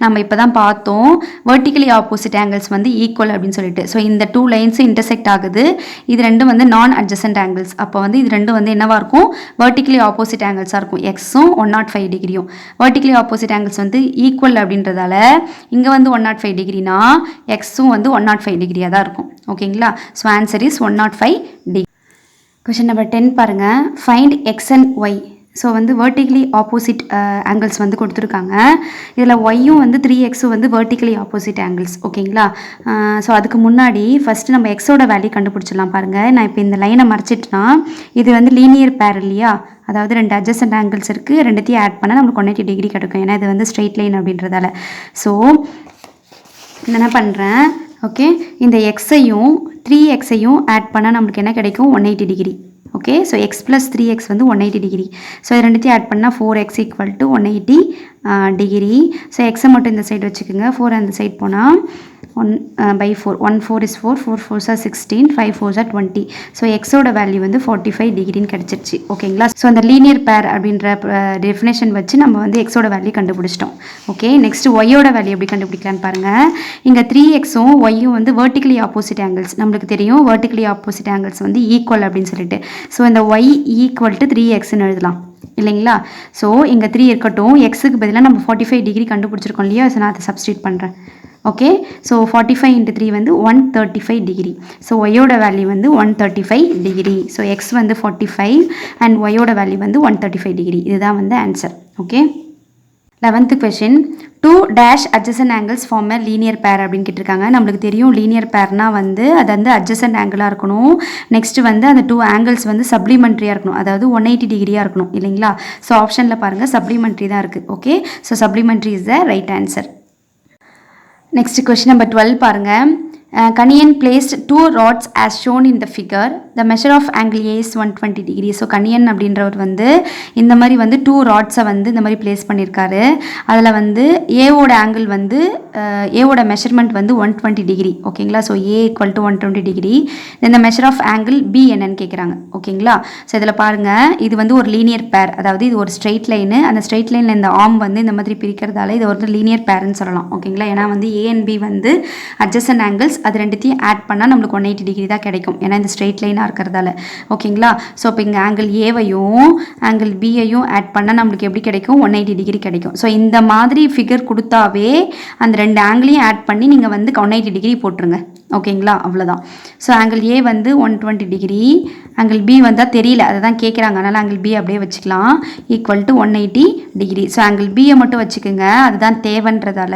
நம்ம இப்போ தான் பார்த்தோம் வெர்டிகலி ஆப்போசிட் ஆங்கிள்ஸ் வந்து ஈக்குவல் அப்படின்னு சொல்லிட்டு. ஸோ இந்த 2 லைன்ஸும் இன்டர்செக்ட் ஆகுது. இது ரெண்டும் வந்து நான் அட்ஜசன்ட் ஆங்கிள்ஸ். அப்போ வந்து இது ரெண்டும் வந்து என்னவாக இருக்கும்? வெர்டிகலி ஆப்போசிட் ஆங்கிள்ஸாக இருக்கும். எக்ஸும் 105 டிகிரியும் வெர்டிகலி ஆப்போசிட் ஆங்கிள்ஸ் வந்து ஈக்குவல் அப்படின்றதால இங்கே வந்து 105 டிகிரினா எக்ஸும் வந்து 105 டிகிரியாக தான் இருக்கும். ஓகேங்களா? So answer is 105 degree. Question number 10 பாருங்கள். Find x and y. So வந்து வெர்டிகலி ஆப்போசிட் ஆங்கிள்ஸ் வந்து கொடுத்துருக்காங்க. இதில் ஒய்யும் வந்து 3xும் வந்து வெர்டிகலி ஆப்போசிட் ஆங்கிள்ஸ். ஓகேங்களா? ஸோ அதுக்கு முன்னாடி ஃபஸ்ட்டு நம்ம எக்ஸோட வேல்யூ கண்டுபிடிச்சிடலாம். பாருங்கள், நான் இப்போ இந்த லைனை மறைச்சிட்டுனா இது வந்து லீனியர் பேர் இல்லையா? அதாவது 2 அட்ஜசன்ட் ஆங்கிள்ஸ் இருக்குது, ரெண்டுத்தையும் ஆட் பண்ணால் நமக்கு 180 டிகிரி கிடைக்கும். ஏன்னா இது வந்து ஸ்ட்ரெயிட் லைன் அப்படின்றதால. ஸோ என்ன பண்ணுறேன்? ஓகே, இந்த எக்ஸையும் 3xையும் ஆட் பண்ணால் நம்மளுக்கு என்ன கிடைக்கும்? 180 degree. Okay, so X plus 3x வந்து 180 டிகிரி. ஸோ இது ரெண்டுத்தையும் ஆட் பண்ணால் 4x equal to 180 degree. So எக்ஸை மட்டும் இந்த சைடு வச்சுக்கோங்க. 4 அந்த சைடு போனால் 1/4. 1 4 is 4, 4 4s are 16, 5 4s are 20. So எக்ஸோட வேல்யூ வந்து 45 டிகிரின்னு கிடச்சிருச்சு. ஓகேங்களா? ஸோ அந்த லீனியர் பேர் அப்படின்ற டெஃபினேஷன் வச்சு நம்ம வந்து எக்ஸோட வேல்யூ கண்டுபிடிச்சிட்டோம். ஓகே, நெக்ஸ்ட் ஒய்யோட வேல்யூ எப்படி கண்டுபிடிக்கலான்னு பாருங்கள். இங்கே 3xும் ஒய்யும் வந்து வெர்டிகலி ஆப்போசிட் ஆங்கிள்ஸ். நம்மளுக்கு தெரியும் வெர்டிகலி ஆப்போசிட் ஆங்கிள்ஸ் வந்து ஈக்குவல் அப்படின்னு சொல்லிட்டு. ஸோ இந்த ஒய் ஈக்குவல் டு 3xன்னு எழுதலாம் இல்லைங்களா? ஸோ இங்கே 3 இருக்கட்டும், எக்ஸுக்கு பதிலாக நம்ம 45 டிகிரி கண்டுபிடிச்சிருக்கோம் இல்லையா? ஸோ நான் அதை சப்ஸ்டியூட் பண்ணுறேன். ஓகே, ஸோ 45 × 3 வந்து 135 டிகிரி. ஸோ ஒய்யோட வேல்யூ வந்து 135 டிகிரி. ஸோ எக்ஸ் வந்து 45 அண்ட் ஒய்யோட வேல்யூ வந்து 135 டிகிரி. இதுதான் வந்து answer. Okay, 11th question. 2 dash adjacent angles form a linear pair அப்படின்னு கேட்டிருக்காங்க. நம்மளுக்கு தெரியும் லீனியர் பேர்னால் வந்து அது வந்து அட்ஜசன்ட் ஆங்கிளாக இருக்கணும். நெக்ஸ்ட் வந்து அந்த 2 ஆங்கிள்ஸ் வந்து சப்ளிமெண்ட்ரியாக இருக்கணும், அதாவது 180 டிகிரியாக இருக்கணும் இல்லைங்களா? ஸோ ஆப்ஷனில் பாருங்கள் சப்ளிமெண்ட்ரி தான் இருக்குது. Okay, so supplementary is the right answer. Next question number 12 பாருங்கள். Kaniyan placed 2 rods as shown in the figure. The measure of angle A is 120 degree. So Kaniyan அப்படின்றவர் வந்து இந்த மாதிரி வந்து 2 ராட்ஸை வந்து இந்த மாதிரி பிளேஸ் பண்ணியிருக்காரு. அதில் வந்து ஏவோட ஆங்கிள் வந்து ஏவோட மெஷர்மெண்ட் வந்து 120 டிகிரி. ஓகேங்களா? So A equal to 120 degree. இந்த மெஷர் ஆஃப் ஆங்கிள் பி என்னன்னு கேட்குறாங்க. ஓகேங்களா? ஸோ இதில் பாருங்கள், இது வந்து ஒரு லீனியர் பேர், அதாவது இது ஒரு ஸ்ட்ரெயிட் லைனு. அந்த ஸ்ட்ரெயிட் லைனில் இந்த ஆர்ம் வந்து இந்த மாதிரி பிரிக்கிறதால இது ஒரு லீனியர் பேர்னு சொல்லலாம். ஓகேங்களா? ஏன்னா வந்து ஏ அண்ட் பி வந்து அட்ஜசன்ட் ஆங்கிள்ஸ், அது ரெண்டுத்தையும் ஆட் பண்ணால் நம்மளுக்கு 180 டிகிரி தான் கிடைக்கும். ஏன்னா இந்த ஸ்ட்ரெயிட் லைனாக இருக்கிறதால. ஓகேங்களா? ஸோ இப்போ இங்கே ஆங்கிள் ஏவையும் ஆங்கிள் பியையும் ஆட் பண்ணால் நம்மளுக்கு எப்படி கிடைக்கும்? 180 டிகிரி கிடைக்கும். ஸோ இந்த மாதிரி ஃபிகர் கொடுத்தாவே அந்த ரெண்டு ஆங்கிளையும் ஆட் பண்ணி நீங்கள் வந்து 180 டிகிரி போட்டுருங்க. ஓகேங்களா? அவ்வளோதான். ஸோ ஆங்கிள் ஏ வந்து 120 டிகிரி, ஆங்கிள் பி வந்தால் தெரியல, அதை தான் கேட்குறாங்க. அதனால் ஆங்கிள் பி அப்படியே வச்சுக்கலாம், equal to 180 degree. So angle பியை மட்டும் வச்சுக்கோங்க, அதுதான் தேவைன்றதால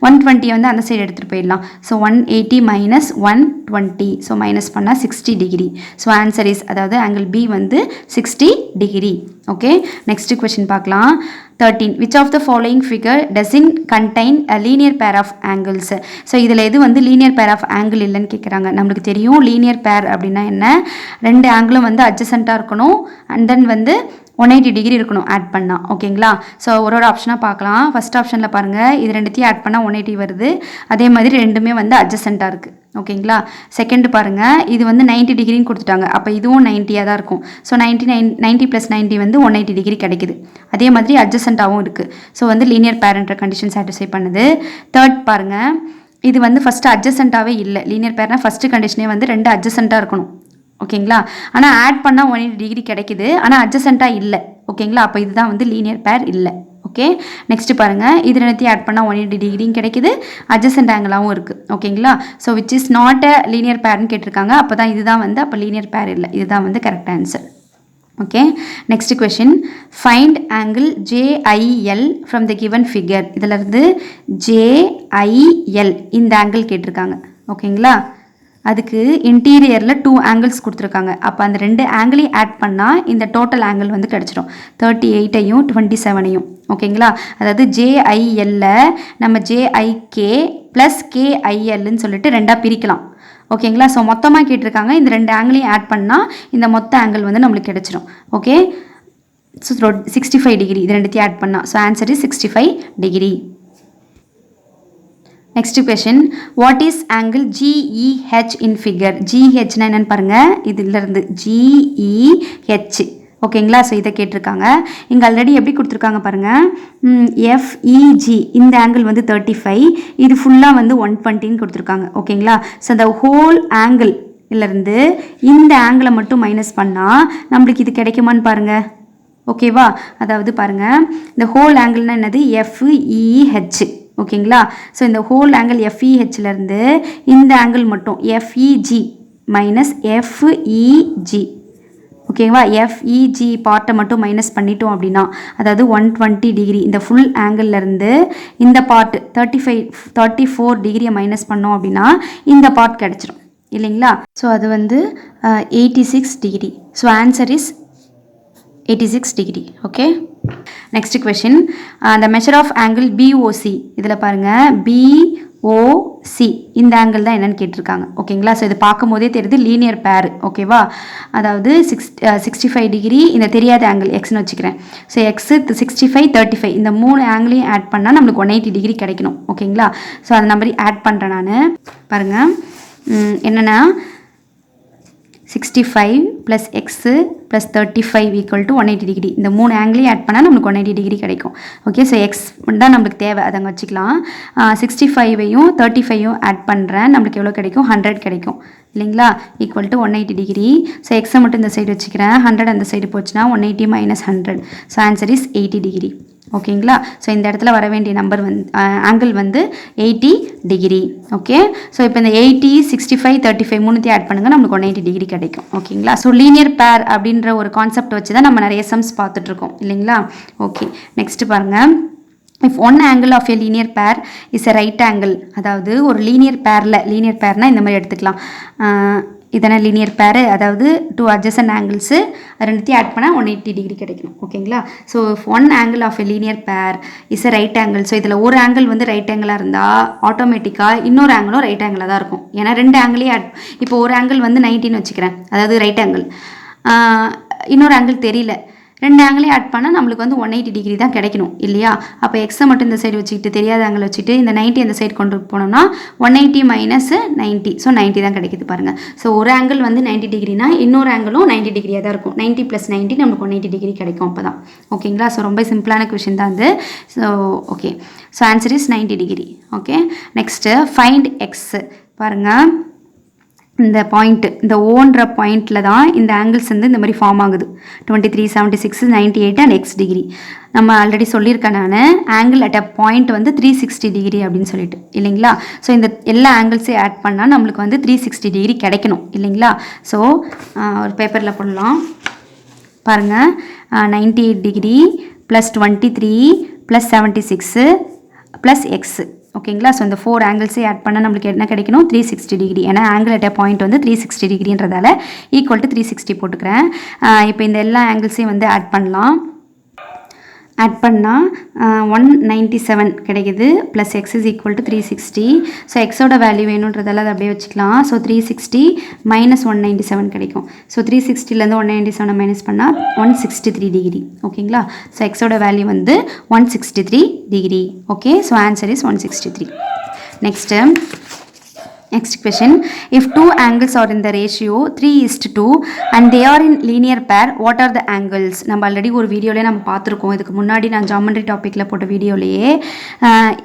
120 வந்து அந்த சைடு எடுத்துகிட்டு போயிடலாம். ஸோ 180 மைனஸ் 120, ஸோ மைனஸ் பண்ணால் 60 டிகிரி. ஸோ ஆன்சர் இஸ், அதாவது ஆங்கிள் பி வந்து 60 டிகிரி. ஓகே, நெக்ஸ்ட் கொஸ்டின் பார்க்கலாம். 13. Which of the following figure doesn't contain a linear pair of angles? So இதில் எது வந்து லீனியர் பேர் ஆஃப் ஆங்கிள் இல்லைன்னு கேட்குறாங்க. நம்மளுக்கு தெரியும் லீனியர் பேர் அப்படின்னா என்ன, ரெண்டு ஆங்கிளும் வந்து அட்ஜசண்ட்டாக இருக்கணும், அண்ட் தென் வந்து 180 டிகிரி இருக்கணும் ஆட் பண்ணால். ஓகேங்களா? ஸோ ஒரு ஆப்ஷனாக பார்க்கலாம். ஃபஸ்ட் ஆப்ஷனில் பாருங்கள், இது ரெண்டுத்தையும் ஆட் பண்ணால் 180 வருது, அதே மாதிரி ரெண்டுமே வந்து அட்ஜசண்ட்டாக இருக்குது. ஓகேங்களா? செகண்ட் பாருங்கள், இது வந்து 90 டிகிரின்னு கொடுத்துட்டாங்க, அப்போ இதுவும் 90யாக தான் இருக்கும். ஸோ 90 + 90 வந்து 180 டிகிரி கிடைக்குது. அதே மாதிரி அட்ஜசண்ட்டாகவும் இருக்குது. ஸோ வந்து லீனியர் பேர்ன்ற கண்டிஷன் சாட்டிஸ்ஃபை பண்ணுது. தேர்ட் பாருங்கள், இது வந்து ஃபஸ்ட்டு அட்ஜசண்ட்டாகவே இல்லை. லீனியர் பேர்னால் ஃபஸ்ட்டு கண்டிஷனே வந்து ரெண்டு அட்ஜசண்ட்டாக இருக்கணும். ஓகேங்களா? ஆனால் ஆட் பண்ணால் 180 டிகிரி கிடைக்குது, ஆனால் அட்ஜசண்ட்டாக இல்லை. ஓகேங்களா? அப்போ இதுதான் வந்து லீனியர் பேர் இல்லை. ஓகே, நெக்ஸ்ட் பாருங்கள், இது ரெண்டுத்தையும் ஆட் பண்ணால் 180 டிகிரியும் கிடைக்குது, அட்ஜசண்ட் ஆங்கிளாகவும் இருக்குது. ஓகேங்களா? So which is not a linear பேர்னு கேட்டிருக்காங்க. அப்போ தான் இதுதான் வந்து அப்போ லீனியர் பேர் இல்லை, இதுதான் வந்து correct answer. Okay, next question. Find angle JIL from the given figure. இதில் இருந்து JIL இந்த ஆங்கிள் கேட்டிருக்காங்க. ஓகேங்களா? அதுக்கு இன்டீரியரில் 2 ஆங்கிள்ஸ் கொடுத்துருக்காங்க. அப்போ அந்த ரெண்டு ஆங்கிளையும் ஆட் பண்ணால் இந்த டோட்டல் ஆங்கிள் வந்து கிடச்சிடும், 38ஐயும் 27ஐயும். ஓகேங்களா? அதாவது JIL நம்ம JIK ப்ளஸ் KILன்னு சொல்லிட்டு ரெண்டாக பிரிக்கலாம். ஓகேங்களா? ஸோ மொத்தமாக கேட்டிருக்காங்க, இந்த ரெண்டு ஆங்கிளையும் ஆட் பண்ணால் இந்த மொத்த ஆங்கிள் வந்து நம்மளுக்கு கிடச்சிரும். ஓகே, ஸோ 65 டிகிரி இது ரெண்டுத்தையும் ஆட் பண்ணால். So answer is 65 degree. Next question. What is angle GEH in figure? GHனா என்னன்னு பாருங்கள், இதிலிருந்து GEH. ஓகேங்களா? ஸோ இதை கேட்டிருக்காங்க. இங்கே ஆல்ரெடி எப்படி கொடுத்துருக்காங்க பாருங்கள், FEG இந்த ஆங்கிள் வந்து 35, இது ஃபுல்லாக வந்து 120ன்னு கொடுத்துருக்காங்க. ஓகேங்களா? ஸோ அந்த ஹோல் ஆங்கிள் இருந்து இந்த ஆங்கிளை மட்டும் மைனஸ் பண்ணால் நம்மளுக்கு இது கிடைக்குமான்னு பாருங்கள். ஓகேவா? அதாவது பாருங்கள், இந்த ஹோல் ஆங்கிள்னா என்னது, FEH. ஓகேங்களா? ஸோ இந்த ஹோல் ஆங்கிள் FEHலேருந்து இந்த ஆங்கிள் மட்டும் FEG மைனஸ் FEG. ஓகேவா? FEG பார்ட்டை மட்டும் மைனஸ் பண்ணிட்டோம் அப்படின்னா, அதாவது 120 டிகிரி இந்த ஃபுல் ஆங்கிள்லேருந்து இந்த பார்ட் 34 டிகிரியை மைனஸ் பண்ணோம் அப்படின்னா இந்த பார்ட் கிடச்சிரும் இல்லைங்களா? ஸோ அது வந்து 86 degree. So answer is 86 degree. Okay, next question. the measure of angle BOC. இதில் பாருங்கள், BOC இந்த ஆங்கிள் தான் என்னன்னு கேட்டிருக்காங்க. ஓகேங்களா? ஸோ இது பார்க்கும் போதே தெரியுது லீனியர் பேர். ஓகேவா? அதாவது 65 டிகிரி இந்த தெரியாத ஆங்கிள் எக்ஸ்னு வச்சுக்கிறேன். ஸோ எக்ஸு 65 35 இந்த 3 ஆங்கிளையும் ஆட் பண்ணால் நம்மளுக்கு 180 டிகிரி கிடைக்கணும். ஓகேங்களா? ஸோ அந்த நம்பரை ஆட் பண்ணுறேன் நான். பாருங்கள், என்னென்னா 65 plus x plus 35 equal to 180 degree. இந்த 3 ஆங்கிளையும் ஆட் பண்ணால் நம்மளுக்கு 180 டிகிரி கிடைக்கும். ஓகே, ஸோ எக்ஸ் தான் நம்மளுக்கு தேவை, அதை அங்கே வச்சுக்கலாம். 65ஐயும் 35ஐயும் ஆட் பண்ணுறேன், நம்மளுக்கு எவ்வளோ கிடைக்கும், 100 கிடைக்கும் இல்லைங்களா? Equal to 180 degree. ஸோ எக்ஸை மட்டும் இந்த சைடு வச்சுக்கிறேன், 100 அந்த சைடு போச்சுன்னா 180 minus 100. So answer is 80 degree. ஓகேங்களா? ஸோ இந்த இடத்துல வர வேண்டிய நம்பர் வந்து ஆங்கிள் வந்து 80 டிகிரி. ஓகே, ஸோ இப்போ இந்த 80 65 35 மூணுத்தையும் ஆட் பண்ணுங்கள், நம்மளுக்கு 180 டிகிரி கிடைக்கும். ஓகேங்களா? ஸோ லீனியர் பேர் அப்படின்ற ஒரு கான்செப்ட் வச்சு தான் நம்ம நிறைய சம்ஸ் பார்த்துட்ருக்கோம் இல்லைங்களா? ஓகே, நெக்ஸ்ட் பாருங்கள். If one angle of a linear pair is a right angle, அதாவது ஒரு லீனியர் பேரில், லீனியர் பேர்னால் இந்த மாதிரி எடுத்துக்கலாம். இதான லீனியர் பேர், அதாவது 2 adjacent angles ரெண்டுத்தையும் ஆட் பண்ணால் 180 டிகிரி கிடைக்கணும். ஓகேங்களா? So one angle of a linear pair is a right angle. So இதில் ஒரு ஆங்கிள் வந்து ரைட் ஆங்கிளாக இருந்தால் ஆட்டோமேட்டிக்காக இன்னொரு ஆங்கிளும் ரைட் ஆங்கிளாக தான் இருக்கும். ஏன்னா ரெண்டு ஆங்கிளையும் ஆட், இப்போ ஒரு ஆங்கிள் வந்து 90ன்னு வச்சுக்கிறேன், அதாவது ரைட் ஆங்கிள், இன்னொரு ஆங்கிள் தெரியல, ரெண்டு ஆங்கிளையும் ஆட் பண்ணால் நம்மளுக்கு வந்து 180 டிகிரி தான் கிடைக்கணும் இல்லையா? அப்போ எக்ஸை மட்டும் இந்த சைடு வச்சுக்கிட்டு தெரியாத ஆங்கிள் வச்சுட்டு இந்த 90 அந்த சைடு கொண்டு போனோம்னா 180 மைனஸ் 90, ஸோ 90 தான் கிடைக்குது பாருங்கள். ஸோ ஒரு ஆங்கிள் வந்து 90 டிகிரினா இன்னொரு ஆங்கிளும் 90 டிகிரியாக தான் இருக்கும். 90 + 90 நம்மளுக்கு 180 டிகிரி கிடைக்கும் அப்போ தான். ஓகேங்களா? ஸோ ரொம்ப சிம்பிளான கொஷின் தான் அது. So okay, so answer is 90 degree. Okay, next find x. பாருங்கள், இந்த பாயிண்ட்டு, இந்த ஓன்ற பாயிண்டில் தான் இந்த ஆங்கிள்ஸ் வந்து இந்த மாதிரி ஃபார்ம் ஆகுது. 23, 76, 98 அண்ட் எக்ஸ் டிகிரி. நம்ம ஆல்ரெடி சொல்லியிருக்கேன் நான், ஆங்கிள் அட் அ பாயிண்ட் வந்து 360 டிகிரி அப்படின்னு சொல்லிட்டு இல்லைங்களா? ஸோ இந்த எல்லா ஆங்கிள்ஸையும் ஆட் பண்ணால் நம்மளுக்கு வந்து 360 டிகிரி கிடைக்கணும் இல்லைங்களா? ஸோ ஒரு பேப்பரில் போடலாம் பாருங்கள். 98 degree plus 23 plus 76 plus x. ஓகேங்களா? ஸோ இந்த 4 ஆங்கிள்ஸே ஆட் பண்ணால் நம்மளுக்கு என்ன கிடைக்கணும்? 360 டிகிரி. ஏன்னா ஆங்கிள் அட் பாயிண்ட் வந்து 360 டிகிரின்றதால ஈக்குவல் டு 360 போட்டுக்கிறேன். இப்போ இந்த எல்லா ஆங்கிள்ஸையும் வந்து ஆட் பண்ணலாம். ஆட் பண்ணால் 197 கிடைக்குது. Plus X is equal to 360. So எக்ஸோட வேல்யூ வேணுன்றதால அதை அப்படியே வச்சுக்கலாம். ஸோ 360 மைனஸ் 197 கிடைக்கும். ஸோ 360லேருந்து 197 மைனஸ் பண்ணால் 163 டிகிரி. ஓகேங்களா? ஸோ எக்ஸோட வேல்யூ வந்து 163 degree. Okay, so answer is 163. Next question, if two angles are in the ratio 3:2 and they are in linear pair, what are the angles? நம்ம already ஒரு வீடியோலேயே நம்ம பார்த்துருக்கோம். இதுக்கு முன்னாடி நான் ஜாமெண்ட்ரி டாப்பிக்கில் போட்ட வீடியோலேயே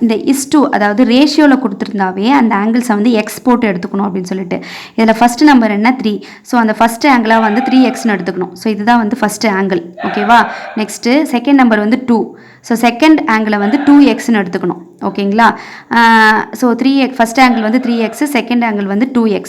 இந்த இஸ்டு, அதாவது ரேஷியோவில் கொடுத்துருந்தாவே அந்த ஆங்கிள்ஸை வந்து எக்ஸ் போட்டு எடுத்துக்கணும் அப்படின்னு சொல்லிட்டு. இதில் ஃபஸ்ட்டு நம்பர் என்ன? 3. ஸோ அந்த ஃபஸ்ட்டு ஆங்கிளாக வந்து 3xன்னு எடுத்துக்கணும். ஸோ இதுதான் வந்து ஃபஸ்ட்டு ஆங்கிள். ஓகேவா? நெக்ஸ்ட்டு செகண்ட் நம்பர் வந்து 2. ஸோ செகண்ட் ஆங்கிளை வந்து 2xன்னு எடுத்துக்கணும். ஓகேங்களா? ஸோ 3x, ஃபஸ்ட் ஆங்கிள் வந்து 3x, செகண்ட் ஆங்கிள் வந்து 2x.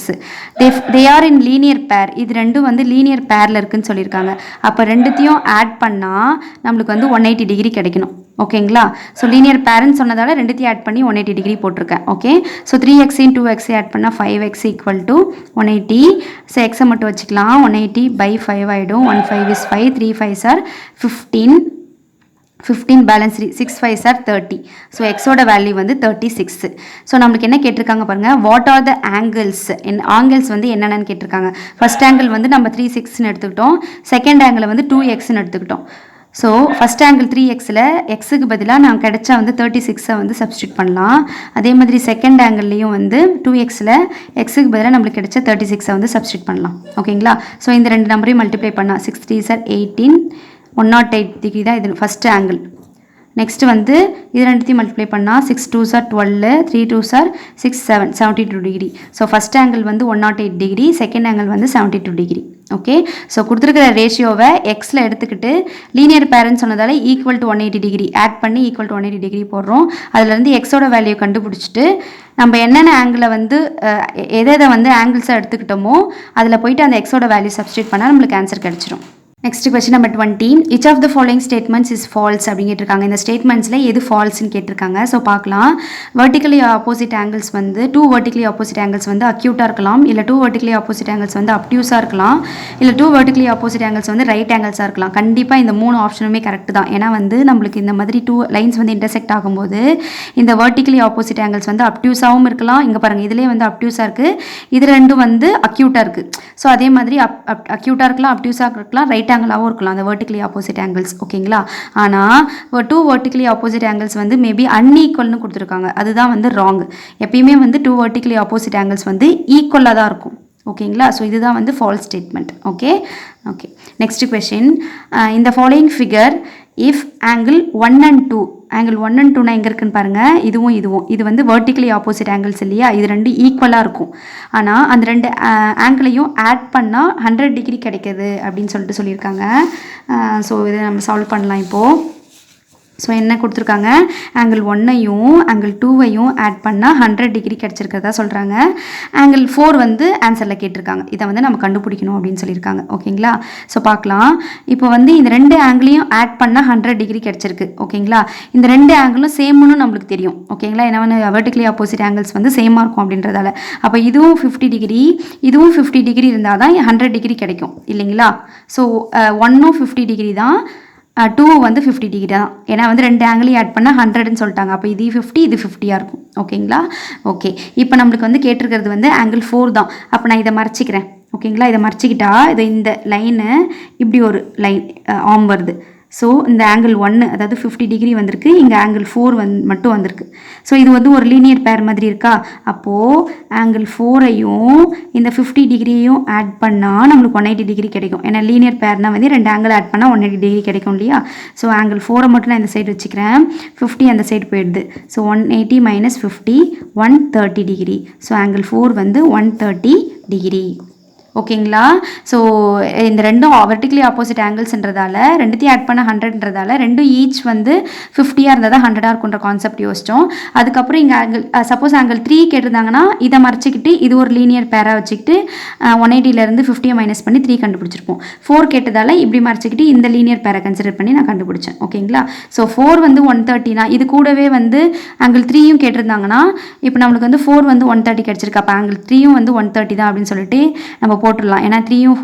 They are in linear பேர். இது ரெண்டும் வந்து லீனியர் பேரில் இருக்குதுன்னு சொல்லியிருக்காங்க. அப்போ ரெண்டுத்தையும் ஆட் பண்ணால் நம்மளுக்கு வந்து 180 டிகிரி கிடைக்கணும். ஓகேங்களா? ஸோ லீனியர் பேரன்னு சொன்னதால ரெண்டுத்தையும் ஆட் பண்ணி 180 டிகிரி போட்டிருக்கேன். ஓகே, ஸோ 3x இன் 2x ஆட் பண்ணால் 5x ஈக்குவல் டு 180. ஸோ எக்ஸை மட்டும் வச்சுக்கலாம். 180 by 5 ஆகிடும். 1 5 is 5, 3 5s are 15, 15 balance 6 5s are 30. So எக்ஸோட வேல்யூ வந்து 36. ஸோ நம்மளுக்கு என்ன கேட்டிருக்காங்க பாருங்கள், what are the angles. Angles வந்து என்னென்னு கேட்டிருக்காங்க. ஃபஸ்ட் ஆங்கிள் வந்து நம்ம 3:6ன்னு எடுத்துக்கிட்டோம். செகண்ட் ஆங்கிள் வந்து 2xன்னு எடுத்துக்கிட்டோம். ஸோ ஃபஸ்ட் ஆங்கிள் 3xல் எக்ஸுக்கு பதிலாக நான் கிடைச்சா வந்து 36 வந்து சப்ஸ்டியூட் பண்ணலாம். அதே மாதிரி செகண்ட் ஆங்கிள்லேயும் வந்து 2xல் எக்ஸுக்கு பதிலாக நம்மளுக்கு கிடைச்ச 36 வந்து சப்ஸ்டியூட் பண்ணலாம். ஓகேங்களா? ஸோ இந்த ரெண்டு நம்பரையும் மல்டிப்ளை பண்ணால் 6 3s are 18, 108 டிகிரி தான் இது ஃபஸ்ட்டு ஆங்கிள். நெக்ஸ்ட்டு வந்து இது ரெண்டுத்தையும் மல்டிப்ளை பண்ணால் 6 2s are 12, 3 2s are 6 7, 72 degree. So first angle வந்து 108 டிகிரி, செகண்ட் ஆங்கிள் வந்து 72 டிகிரி. ஓகே, ஸோ கொடுத்துருக்கிற ரேஷியோவை எக்ஸில் எடுத்துக்கிட்டு லீனியர் பேரன்னு சொன்னதால் ஈக்குவல் டு 180 டிகிரி ஆட் பண்ணி ஈக்குவல் டு 180 டிகிரி போடுறோம். அதுலேருந்து எக்ஸோட வேல்யூ கண்டுபிடிச்சிட்டு நம்ம என்னென்ன ஆங்கிளை வந்து எதை வந்து ஆங்கிள்ஸை எடுத்துக்கிட்டோமோ அதில் போயிட்டு அந்த எக்ஸோட வேல்யூ சப்ஸ்டியூட் பண்ணால் நம்மளுக்கு ஆன்சர் கிடச்சிரும். Next question number 20, each of the following statements is false அப்படின்னு கேட்டிருக்காங்க. இந்த ஸ்டேட்மெண்ட்ஸில் எது ஃபால்ஸ்ன்னு கேட்டிருக்காங்க. ஸோ பார்க்கலாம். வெர்டிகலி ஆப்போசிட் ஆங்கிள்ஸ் வந்து 2 வெர்டிகலி ஆப்போசிட் ஆங்கிள்ஸ் வந்து அக்யூட்டாக இருக்கலாம், இல்லை 2 வெர்டிகலி ஆப்போசிட் ஆங்கிள்ஸ் வந்து அப்டியூஸாக இருக்கலாம், இல்லை 2 வெர்டிகலி ஆப்போசிட் ஆங்கிள்ஸ் வந்து ரைட் ஆங்கிள்ஸாக இருக்கலாம். கண்டிப்பாக இந்த 3 ஆப்ஷனுமே கரெக்ட் தான். ஏன்னா வந்து நம்மளுக்கு இந்த மாதிரி 2 லைன்ஸ் வந்து இன்டர்செக்ட் ஆகும்போது இந்த வெர்டிகலி ஆப்போசிட் ஆங்கிள்ஸ் வந்து அப்டியூஸாகவும் இருக்கலாம். இங்கே பாருங்கள், இதிலே வந்து அப்டியூஸாக இருக்குது, இது ரெண்டும் வந்து அக்யூட்டாக இருக்குது. ஸோ அதே மாதிரி அக்யூட்டாக இருக்கலாம், அப்டியூஸாக இருக்கலாம், ரைட் ஆங்கிளாகவும் இருக்கலாம் அந்த வெர்டிகலி ஆப்போசிட் ஆங்கிள்ஸ். ஓகேங்களா? ஆனால் 2 வெர்டிகலி ஆப்போசிட் ஆங்கிள்ஸ் வந்து மேபி அன்ஈக்குவல்னு கொடுத்துருக்காங்க. அதுதான் வந்து ராங். எப்பயுமே வந்து 2 வெர்டிகலி ஆப்போசிட் ஆங்கிள்ஸ் வந்து ஈக்குவலாக தான் இருக்கும். ஓகேங்களா? ஸோ இதுதான் வந்து false statement. Okay, next question, இந்த following figure if angle 1 and 2, angle 1 and 2 எங்கே இருக்குன்னு பாருங்கள். இதுவும் இது வந்து வெர்டிகலி ஆப்போசிட் ஆங்கிள்ஸ் இல்லையா, இது ரெண்டு ஈக்குவலாக இருக்கும். ஆனால் அந்த ரெண்டு ஆங்கிளையும் ஆட் பண்ணால் 100 டிகிரி கிடைக்கிது அப்படின்னு சொல்லிட்டு சொல்லியிருக்காங்க. ஸோ இதை நம்ம சால்வ் பண்ணலாம் இப்போது. ஸோ என்ன கொடுத்துருக்காங்க, ஆங்கிள் 1ஐயும் ஆங்கிள் 2ஐயும் ஆட் பண்ணால் 100 டிகிரி கிடச்சிருக்கிறதா சொல்கிறாங்க. ஆங்கிள் 4 வந்து ஆன்சரில் கேட்டிருக்காங்க. இதை வந்து நம்ம கண்டுபிடிக்கணும் அப்படின்னு சொல்லியிருக்காங்க. ஓகேங்களா? ஸோ பார்க்கலாம். இப்போ வந்து இந்த ரெண்டு ஆங்கிளையும் ஆட் பண்ணால் 100 டிகிரி கிடச்சிருக்கு. ஓகேங்களா? இந்த ரெண்டு ஆங்கிளும் சேம்னு நம்மளுக்கு தெரியும். ஓகேங்களா? ஏன்னா வந்து வெர்டிகலி ஆப்போசிட் ஆங்கிள்ஸ் வந்து சேமாக இருக்கும் அப்படின்றதால. அப்போ இதுவும் 50 டிகிரி, இதுவும் 50 டிகிரி இருந்தால் தான் 100 டிகிரி கிடைக்கும் இல்லைங்களா? ஸோ 1ம் 50 டிகிரி தான், 2 வந்து 50 டிகிரி தான். ஏன்னா வந்து ரெண்டு ஆங்கிளையும் ஆட் பண்ணால் 100ன்னு சொல்லிட்டாங்க. அப்போ இது 50, இது 50யாக இருக்கும். ஓகேங்களா? ஓகே, இப்போ நம்மளுக்கு வந்து கேட்டிருக்கிறது வந்து ஆங்கிள் 4 தான். அப்போ நான் இதை மறைச்சிக்கிறேன். ஓகேங்களா? இதை மறைச்சிக்கிட்டா இது இந்த லைனு இப்படி ஒரு லைன் ஆம் வருது. ஸோ இந்த ஆங்கிள் 1 அதாவது 50 டிகிரி வந்திருக்கு, இங்கே ஆங்கிள் 4 மட்டும் வந்திருக்கு. ஸோ இது வந்து ஒரு லீனியர் பேர் மாதிரி இருக்கா. அப்போது ஆங்கிள் 4ஐயும் இந்த 50 டிகிரியையும் ஆட் பண்ணால் நம்மளுக்கு 180 டிகிரி கிடைக்கும். ஏன்னா லீனியர் பேர்னால் வந்து ரெண்டு ஆங்கிள் ஆட் பண்ணால் 180 டிகிரி கிடைக்கும் இல்லையா. ஸோ ஆங்கிள் 4ஐ மட்டும் நான் இந்த சைடு வச்சுக்கிறேன், 50 அந்த சைடு போயிடுது. So 180 - 50 130 degree. ஸோ ஆங்கிள் 4 வந்து 130 டிகிரி. ஓகேங்களா? ஸோ இந்த ரெண்டும் வெர்டிகலி ஆப்போசிட் ஆங்கிள்ஸ்ன்றதால ரெண்டுத்தையும் ஆட் பண்ண 100ன்றதால ரெண்டும் ஈச் வந்து 50யாக இருந்தால் தான் 100ஆக இருக்குன்ற கான்செப்ட் யோசித்தோம். அதுக்கப்புறம் இங்கே ஆங்கிள் சப்போஸ் ஆங்கிள் 3 கேட்டிருந்தாங்கன்னா இதை மறைச்சிக்கிட்டு இது ஒரு லீனியர் பேராக வச்சுக்கிட்டு 180லேருந்து 50 மைனஸ் பண்ணி 3 கண்டுபிடிச்சிருப்போம். 4 கேட்டதால் இப்படி மறைச்சிக்கிட்டு இந்த லீனியர் பேரை கன்சிடர் பண்ணி நான் கண்டுபிடிச்சேன். ஓகேங்களா? ஸோ 4 வந்து 130னா இது கூடவே வந்து ஆங்கிள் 3யும் கேட்டிருந்தாங்கன்னா இப்போ நம்மளுக்கு வந்து 4 வந்து 130 கிடச்சிருக்கு. அப்போ ஆங்கிள் 3யும் வந்து 130 தான் அப்படின்னு சொல்லிட்டு நம்ம போட்டுடலாம். ஏன்னா 3யும்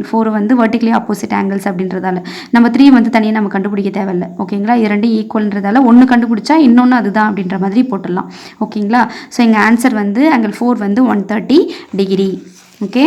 4 வந்து வெர்டிகலி ஆப்போசிட் ஆங்கிள்ஸ் அப்படின்றதால நம்ம 3 வந்து தனியாக நம்ம கண்டுபிடிக்க தேவையில்லை. ஓகேங்களா? இது ரெண்டும் ஈக்குவல்ன்றதால ஒன்று கண்டுபிடிச்சா இன்னொன்று அதுதான் அப்படின்ற மாதிரி போட்டுடலாம். ஓகேங்களா? ஸோ எங்கள் ஆன்சர் வந்து ஆங்கிள் 4 வந்து 130 டிகிரி. Okay,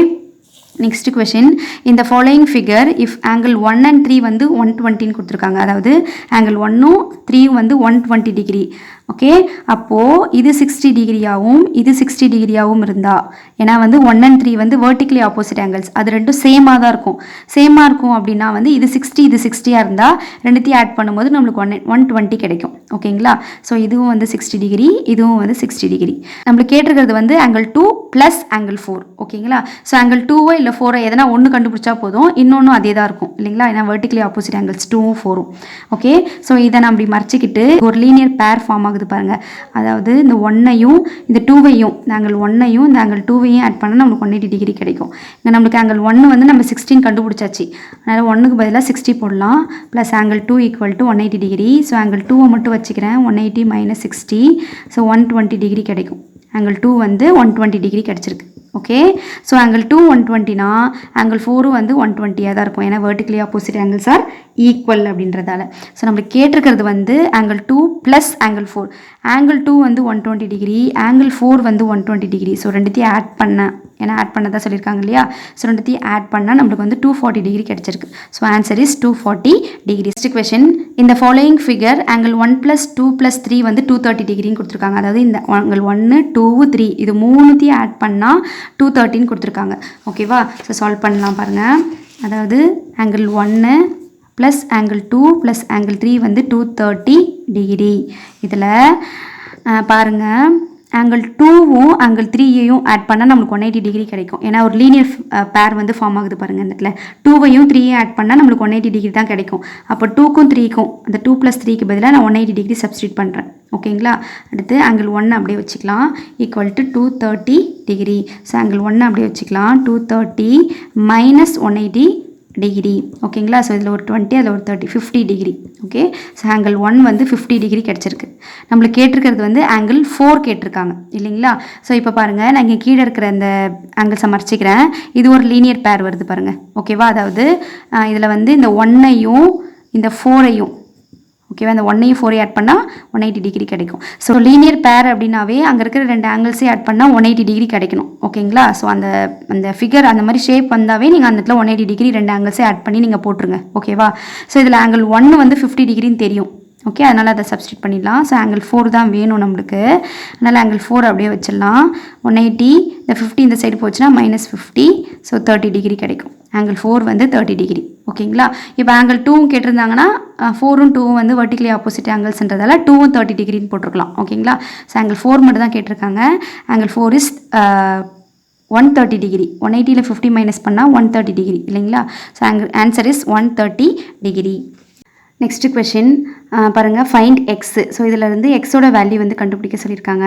next question. இந்த following figure if angle 1 and 3 வந்து 120ன்னு கொடுத்துருக்காங்க. அதாவது ஆங்கிள் 1ம் 3யும் வந்து 120 டிகிரி. ஓகே, அப்போது இது 60 டிகிரியாகவும் இது 60 டிகிரியாகவும் இருந்தால், ஏன்னா வந்து 1 and 3 வந்து வெர்டிகலி ஆப்போசிட் ஆங்கிள்ஸ், அது ரெண்டும் சேமாக தான் இருக்கும். சேமாக இருக்கும் அப்படின்னா வந்து இது 60 இது 60யாக இருந்தால் ரெண்டுத்தையும் ஆட் பண்ணும்போது நம்மளுக்கு 120 கிடைக்கும். ஓகேங்களா? ஸோ இதுவும் வந்து 60 டிகிரி, இதுவும் வந்து 60 டிகிரி. நம்மளுக்கு கேட்டிருக்கிறது வந்து ஆங்கிள் 2 + ஆங்கிள் 4. ஓகேங்களா? ஸோ ஆங்கிள் 2 இல்லை 4 எதனா ஒன்று கண்டுபிடிச்சா போதும், இன்னொன்றும் அதே தான் இருக்கும் இல்லைங்களா. ஏன்னா வெர்டிகலி ஆப்போசிட் ஆங்கிள்ஸ் 2ம் 4ம். ஓகே, ஸோ இதை நான் அப்படி மறைச்சிக்கிட்டு ஒரு லீனியர் பேர் ஃபார்ம் ஆகுது பாருங்க. அதாவது இந்த 1ஐயும் இந்த 2ஐயும் ஆங்கிள் 1ஐயும் இந்த ஆங்கிள் 2ஐயும் ஆட் பண்ணால் நம்மளுக்கு 180 டிகிரி கிடைக்கும். இங்கே நம்மளுக்கு ஆங்கிள் 1 வந்து நம்ம 16 கண்டுபிடிச்சாச்சு. அதனால் 1க்கு பதிலாக 60 போடலாம். Plus angle 2 = 180 degree. So angle 2ஐ மட்டும் வச்சுக்கிறேன். 180 - 60, ஸோ 120 டிகிரி கிடைக்கும். ஆங்கிள் 2 வந்து 120 டிகிரி கிடச்சிருக்கு. ஓகே, ஸோ ஆங்கிள் 2 120னா ஆங்கிள் 4 வந்து 120யாக தான் இருக்கும். ஏன்னா vertically opposite angles R equal அப்படின்றதால. ஸோ நம்மளுக்கு கேட்டிருக்கிறது வந்து ஆங்கிள் 2 + ஆங்கிள் 4. ஆங்கிள் 2 வந்து 120 டிகிரி, ஆங்கிள் 4 வந்து 120 டிகிரி. ஸோ ரெண்டுத்தையும் ஆட் பண்ண, ஏன்னா ஆட் பண்ண தான் சொல்லியிருக்காங்க இல்லையா. ஸோ ரெண்டுத்தையும் ஆட் பண்ணால் நம்மளுக்கு வந்து 240 டிகிரி கிடச்சிருக்கு. So answer is 240 degree. Next question. இந்த ஃபாலோயிங் ஃபிகர் ஆங்கிள் 1 + 2 + 3 வந்து 230 டிகிரின்னு கொடுத்துருக்காங்க. அதாவது இந்த ஆங்கிள் 1 2 3 இது மூணுத்தையும் ஆட் பண்ணால் 230ன்னு கொடுத்துருக்காங்க. ஓகேவா? ஸோ சால்வ் பண்ணலாம் பாருங்கள். அதாவது ஆங்கிள் 1 + ஆங்கிள் 2 + ஆங்கிள் 3 வந்து 230 டிகிரி. இதில் பாருங்கள், ஆங்கிள் 2வும் ஆங்கிள் 3ஐயும் ஆட் பண்ணால் நம்மளுக்கு 180 டிகிரி கிடைக்கும். ஏன்னா ஒரு லீனியர் பேர் வந்து ஃபார்ம் ஆகுது பாருங்கள். இந்த இடத்துல 2ஐயும் 3ஐயும் ஆட் பண்ணால் நம்மளுக்கு 180 டிகிரி தான் கிடைக்கும். அப்போ 2க்கும் 3க்கும் அந்த 2 + 3க்கு பதிலாக நான் 180 டிகிரி சப்ஸ்டியூட் பண்ணுறேன். ஓகேங்களா? அடுத்து ஆங்கிள் 1 அப்படியே வச்சுக்கலாம், = 230 டிகிரி. ஸோ ஆங்கிள் 1 அப்படியே வச்சுக்கலாம், 230 - 180 டிகிரி. ஓகேங்களா? ஸோ இதில் ஒரு 20 அதில் ஒரு 30 50 டிகிரி. ஓகே, ஸோ ஆங்கிள் 1 வந்து 50 டிகிரி கிடச்சிருக்கு. நம்மளுக்கு கேட்டிருக்கிறது வந்து ஆங்கிள் 4 கேட்டிருக்காங்க இல்லைங்களா. ஸோ இப்போ பாருங்கள், நான் இங்கே கீழே இருக்கிற இந்த ஆங்கிள்ஸை மறைச்சிக்கிறேன். இது ஒரு லீனியர் பேர் வருது பாருங்கள். ஓகேவா? அதாவது இதில் வந்து இந்த 1ஐயும் இந்த 4ஐயும், ஓகேவா, இந்த 1ஐயும் 4ஐயும் ஆட் பண்ணால் 180 டிகிரி கிடைக்கும். ஸோ லீனியர் பேர் அப்படின்னாவே அங்கே இருக்கிற ரெண்டு ஆங்கிள்ஸையும் ஆட் பண்ணால் 180 டிகிரி கிடைக்கணும். ஓகேங்களா? ஸோ அந்த ஃபிகர் அந்த மாதிரி ஷேப் வந்தாவே நீங்கள் அந்த இடத்துல 180 டிகிரி ரெண்டு ஆங்கிள்ஸையும் ஆட் பண்ணி நீங்கள் போட்டுருங்க. ஓகேவா? ஸோ இதில் ஆங்கிள் 1 வந்து 50 டிகிரின்னு தெரியும். ஓகே, அதனால் அதை சப்ஸ்டியூட் பண்ணிடலாம். ஸோ ஆங்கிள் 4 தான் வேணும் நம்மளுக்கு. அதனால் ஆங்கிள் 4 அப்படியே வச்சிடலாம். 180 இந்த 50 இந்த சைடு போச்சுன்னா -50, ஸோ 30 டிகிரி கிடைக்கும். ஆங்கிள் 4 வந்து 30 டிகிரி. ஓகேங்களா? இப்போ ஆங்கிள் 2வும் கேட்டிருந்தாங்கன்னா 4ம் 2ம் வந்து வெர்டிகலி ஆப்போசிட் ஆங்கிள்ஸ்ன்றதால 2ம் 30 டிகிரின்னு போட்டிருக்கலாம். ஓகேங்களா? ஸோ ஆங்கிள் 4 மட்டும் தான் கேட்டிருக்காங்க. Angle 4 is 130 degree. 180ல் 50 மைனஸ் பண்ணால் 130 டிகிரி இல்லைங்களா. So answer is 130 degree. Next question. பாருங்கள் ஃபைண்ட் எக்ஸு. ஸோ இதில் இருந்து எக்ஸோட வேல்யூ வந்து கண்டுபிடிக்க சொல்லியிருக்காங்க.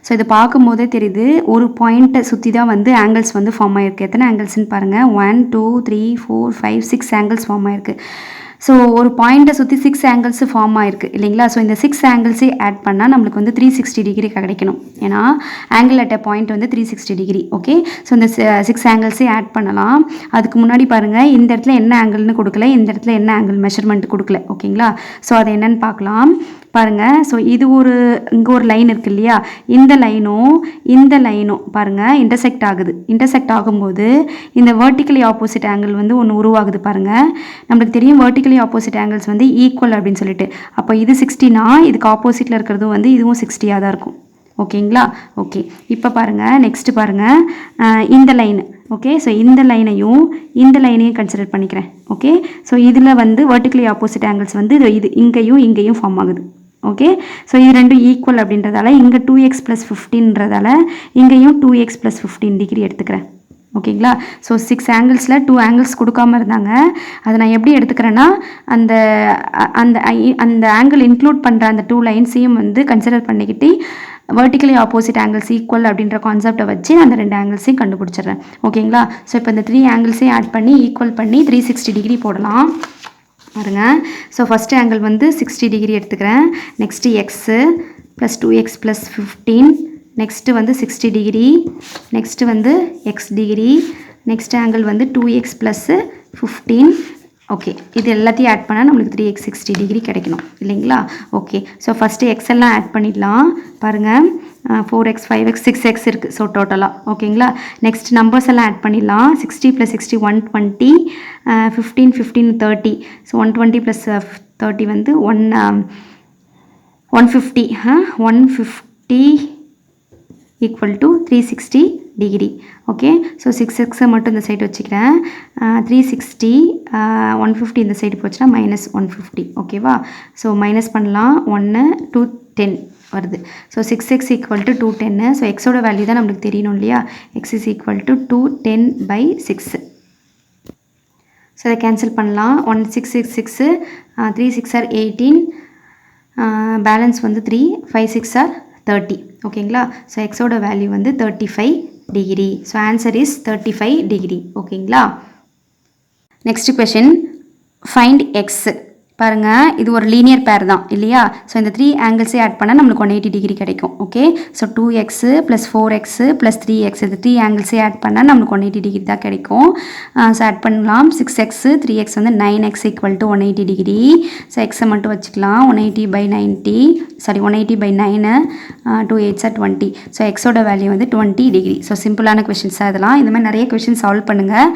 ஸோ இது பார்க்கும்போதே தெரியுது ஒரு பாயிண்ட்டை சுற்றி தான் வந்து ஆங்கிள்ஸ் வந்து ஃபார்ம் ஆகிருக்கு. எத்தனை ஆங்கிள்ஸ்னு பாருங்கள், 1 2 3 4 5 6 ஆங்கிள்ஸ் ஃபார்ம் ஆகிருக்கு. ஸோ ஒரு பாயிண்ட்டை சுற்றி 6 ஆங்கிள்ஸு ஃபார்ம் ஆகிருக்கு இல்லைங்களா. ஸோ இந்த 6 ஆங்கிள்ஸே ஆட் பண்ணால் நம்மளுக்கு வந்து 360 டிகிரி கிடைக்கணும். ஏன்னா ஆங்கிள் அட் பாயிண்ட் வந்து 360 டிகிரி. ஓகே, ஸோ இந்த 6 ஆங்கிள்ஸே ஆட் பண்ணலாம். அதுக்கு முன்னாடி பாருங்கள், இந்த இடத்துல என்ன ஆங்கிள்னு கொடுக்கல, இந்த இடத்துல என்ன ஆங்கிள் மெஷர்மெண்ட் கொடுக்கல. ஓகேங்களா, ஸோ அதை என்னென்னு பார்க்கலாம். பாருங்கள், ஸோ இது இங்கே ஒரு லைன் இருக்குது இல்லையா, இந்த லைனும் பாருங்கள் இன்டர்செக்ட் ஆகுது. இன்டர்செக்ட் ஆகும்போது இந்த வெர்டிக்கலி ஆப்போசிட் ஆங்கிள் வந்து ஒன்று உருவாகுது. பாருங்கள், நம்மளுக்கு தெரியும் வெர்டிக்கலி ஆப்போசிட் ஆங்கிள்ஸ் வந்து ஈக்குவல் அப்படின்னு சொல்லிட்டு. அப்போ இது 60னா இதுக்கு ஆப்போசிட்டில் இருக்கிறதும் வந்து இதுவும் 60யாக தான் இருக்கும். ஓகேங்களா, ஓகே. இப்போ பாருங்கள், நெக்ஸ்ட்டு பாருங்கள், இந்த லைனு. ஓகே, ஸோ இந்த லைனையும் கன்சிடர் பண்ணிக்கிறேன். ஓகே, ஸோ இதில் வந்து வெர்டிக்கலி ஆப்போசிட் ஆங்கிள்ஸ் வந்து இது இங்கேயும் ஃபார்ம் ஆகுது. ஓகே, ஸோ இது ரெண்டும் ஈக்குவல் அப்படின்றதால இங்கே 2x + 15ன்றதால இங்கேயும் 2x + 15 டிகிரி எடுத்துக்கிறேன். ஓகேங்களா, ஸோ 6 ஆங்கிள்ஸில் 2 ஆங்கிள்ஸ் கொடுக்காமல் இருந்தாங்க. அதை நான் எப்படி எடுத்துக்கிறேன்னா, அந்த அந்த அந்த ஆங்கிள் இன்க்ளூட் பண்ணுற அந்த 2 லைன்ஸையும் வந்து கன்சிடர் பண்ணிக்கிட்டு வெர்டிக்கலி ஆப்போசிட் ஆங்கிள்ஸ் ஈக்குவல் அப்படின்ற கான்செப்டை வச்சு அந்த 2 ஆங்கிள்ஸையும் கண்டுபிடிச்சிடுறேன். ஓகேங்களா, ஸோ இப்போ இந்த 3 ஆங்கிள்ஸையும் ஆட் பண்ணி ஈக்குவல் பண்ணி 360 டிகிரி போடலாம். பாருங்க, ஸோ ஃபஸ்ட்டு ஆங்கிள் வந்து 60 டிகிரி எடுத்துக்கிறேன். Next x plus 2x + 15, next வந்து 60 டிகிரி, நெக்ஸ்ட்டு வந்து எக்ஸ் டிகிரி, நெக்ஸ்ட் ஆங்கிள் வந்து 2x + 15. ஓகே, இது எல்லாத்தையும் ஆட் பண்ணால் நம்மளுக்கு 3x 60 டிகிரி கிடைக்கணும் இல்லைங்களா. ஓகே, ஸோ ஃபஸ்ட்டு எக்ஸ் எல்லாம் ஆட் பண்ணிடலாம். பாருங்கள், 4x 5x 6x இருக்குது. ஸோ டோட்டலாக ஓகேங்களா. நெக்ஸ்ட் நம்பர்ஸ் எல்லாம் ஆட் பண்ணிடலாம். 60 + 60 120, 15 15 30. ஸோ 120 + 30 வந்து 150. 150 equal to 360 degree. Okay, so 6x மட்டும் இந்த சைடு வச்சுக்கிறேன். 360 150 இந்த சைடு போச்சுன்னா -150. ஓகேவா, ஸோ மைனஸ் பண்ணலாம். 1 2 10 வருது. So 6x = 210. ஸோ எக்ஸோட வேல்யூ தான் நம்மளுக்கு தெரியணும் இல்லையா. x = 210/6. ஸோ அதை கேன்சல் பண்ணலாம். 1 6 6 6 3 6 are 18, பேலன்ஸ் வந்து 3 5 6 are 30. ஓகேங்களா, ஸோ எக்ஸோட வேல்யூ வந்து 35 degree. So answer is 35 degree. ஓகேங்களா. Next question, find x. பாருங்கள், இது ஒரு லீனியர் பேர் தான் இல்லையா. ஸோ இந்த 3 ஆங்கிள்ஸே ஆட் பண்ணால் நம்மளுக்கு 180 டிகிரி கிடைக்கும். Okay, so 2x + 4x + 3x, இது 3 ஆங்கிள்ஸே ஆட் பண்ணால் நம்மளுக்கு 180 டிகிரி தான் கிடைக்கும். ஸோ ஆட் பண்ணலாம். 6x 3x வந்து 9x = 180 டிகிரி. ஸோ எக்ஸை மட்டும் வச்சுக்கலாம். 180/9, 2 8s are 20. ஸோ எக்ஸோட வேல்யூ வந்து 20 டிகிரி. ஸோ சிம்பிளான கொஷின்ஸாக இதெல்லாம். இந்த மாதிரி நிறைய கொஷின் சால்வ் பண்ணுங்கள்.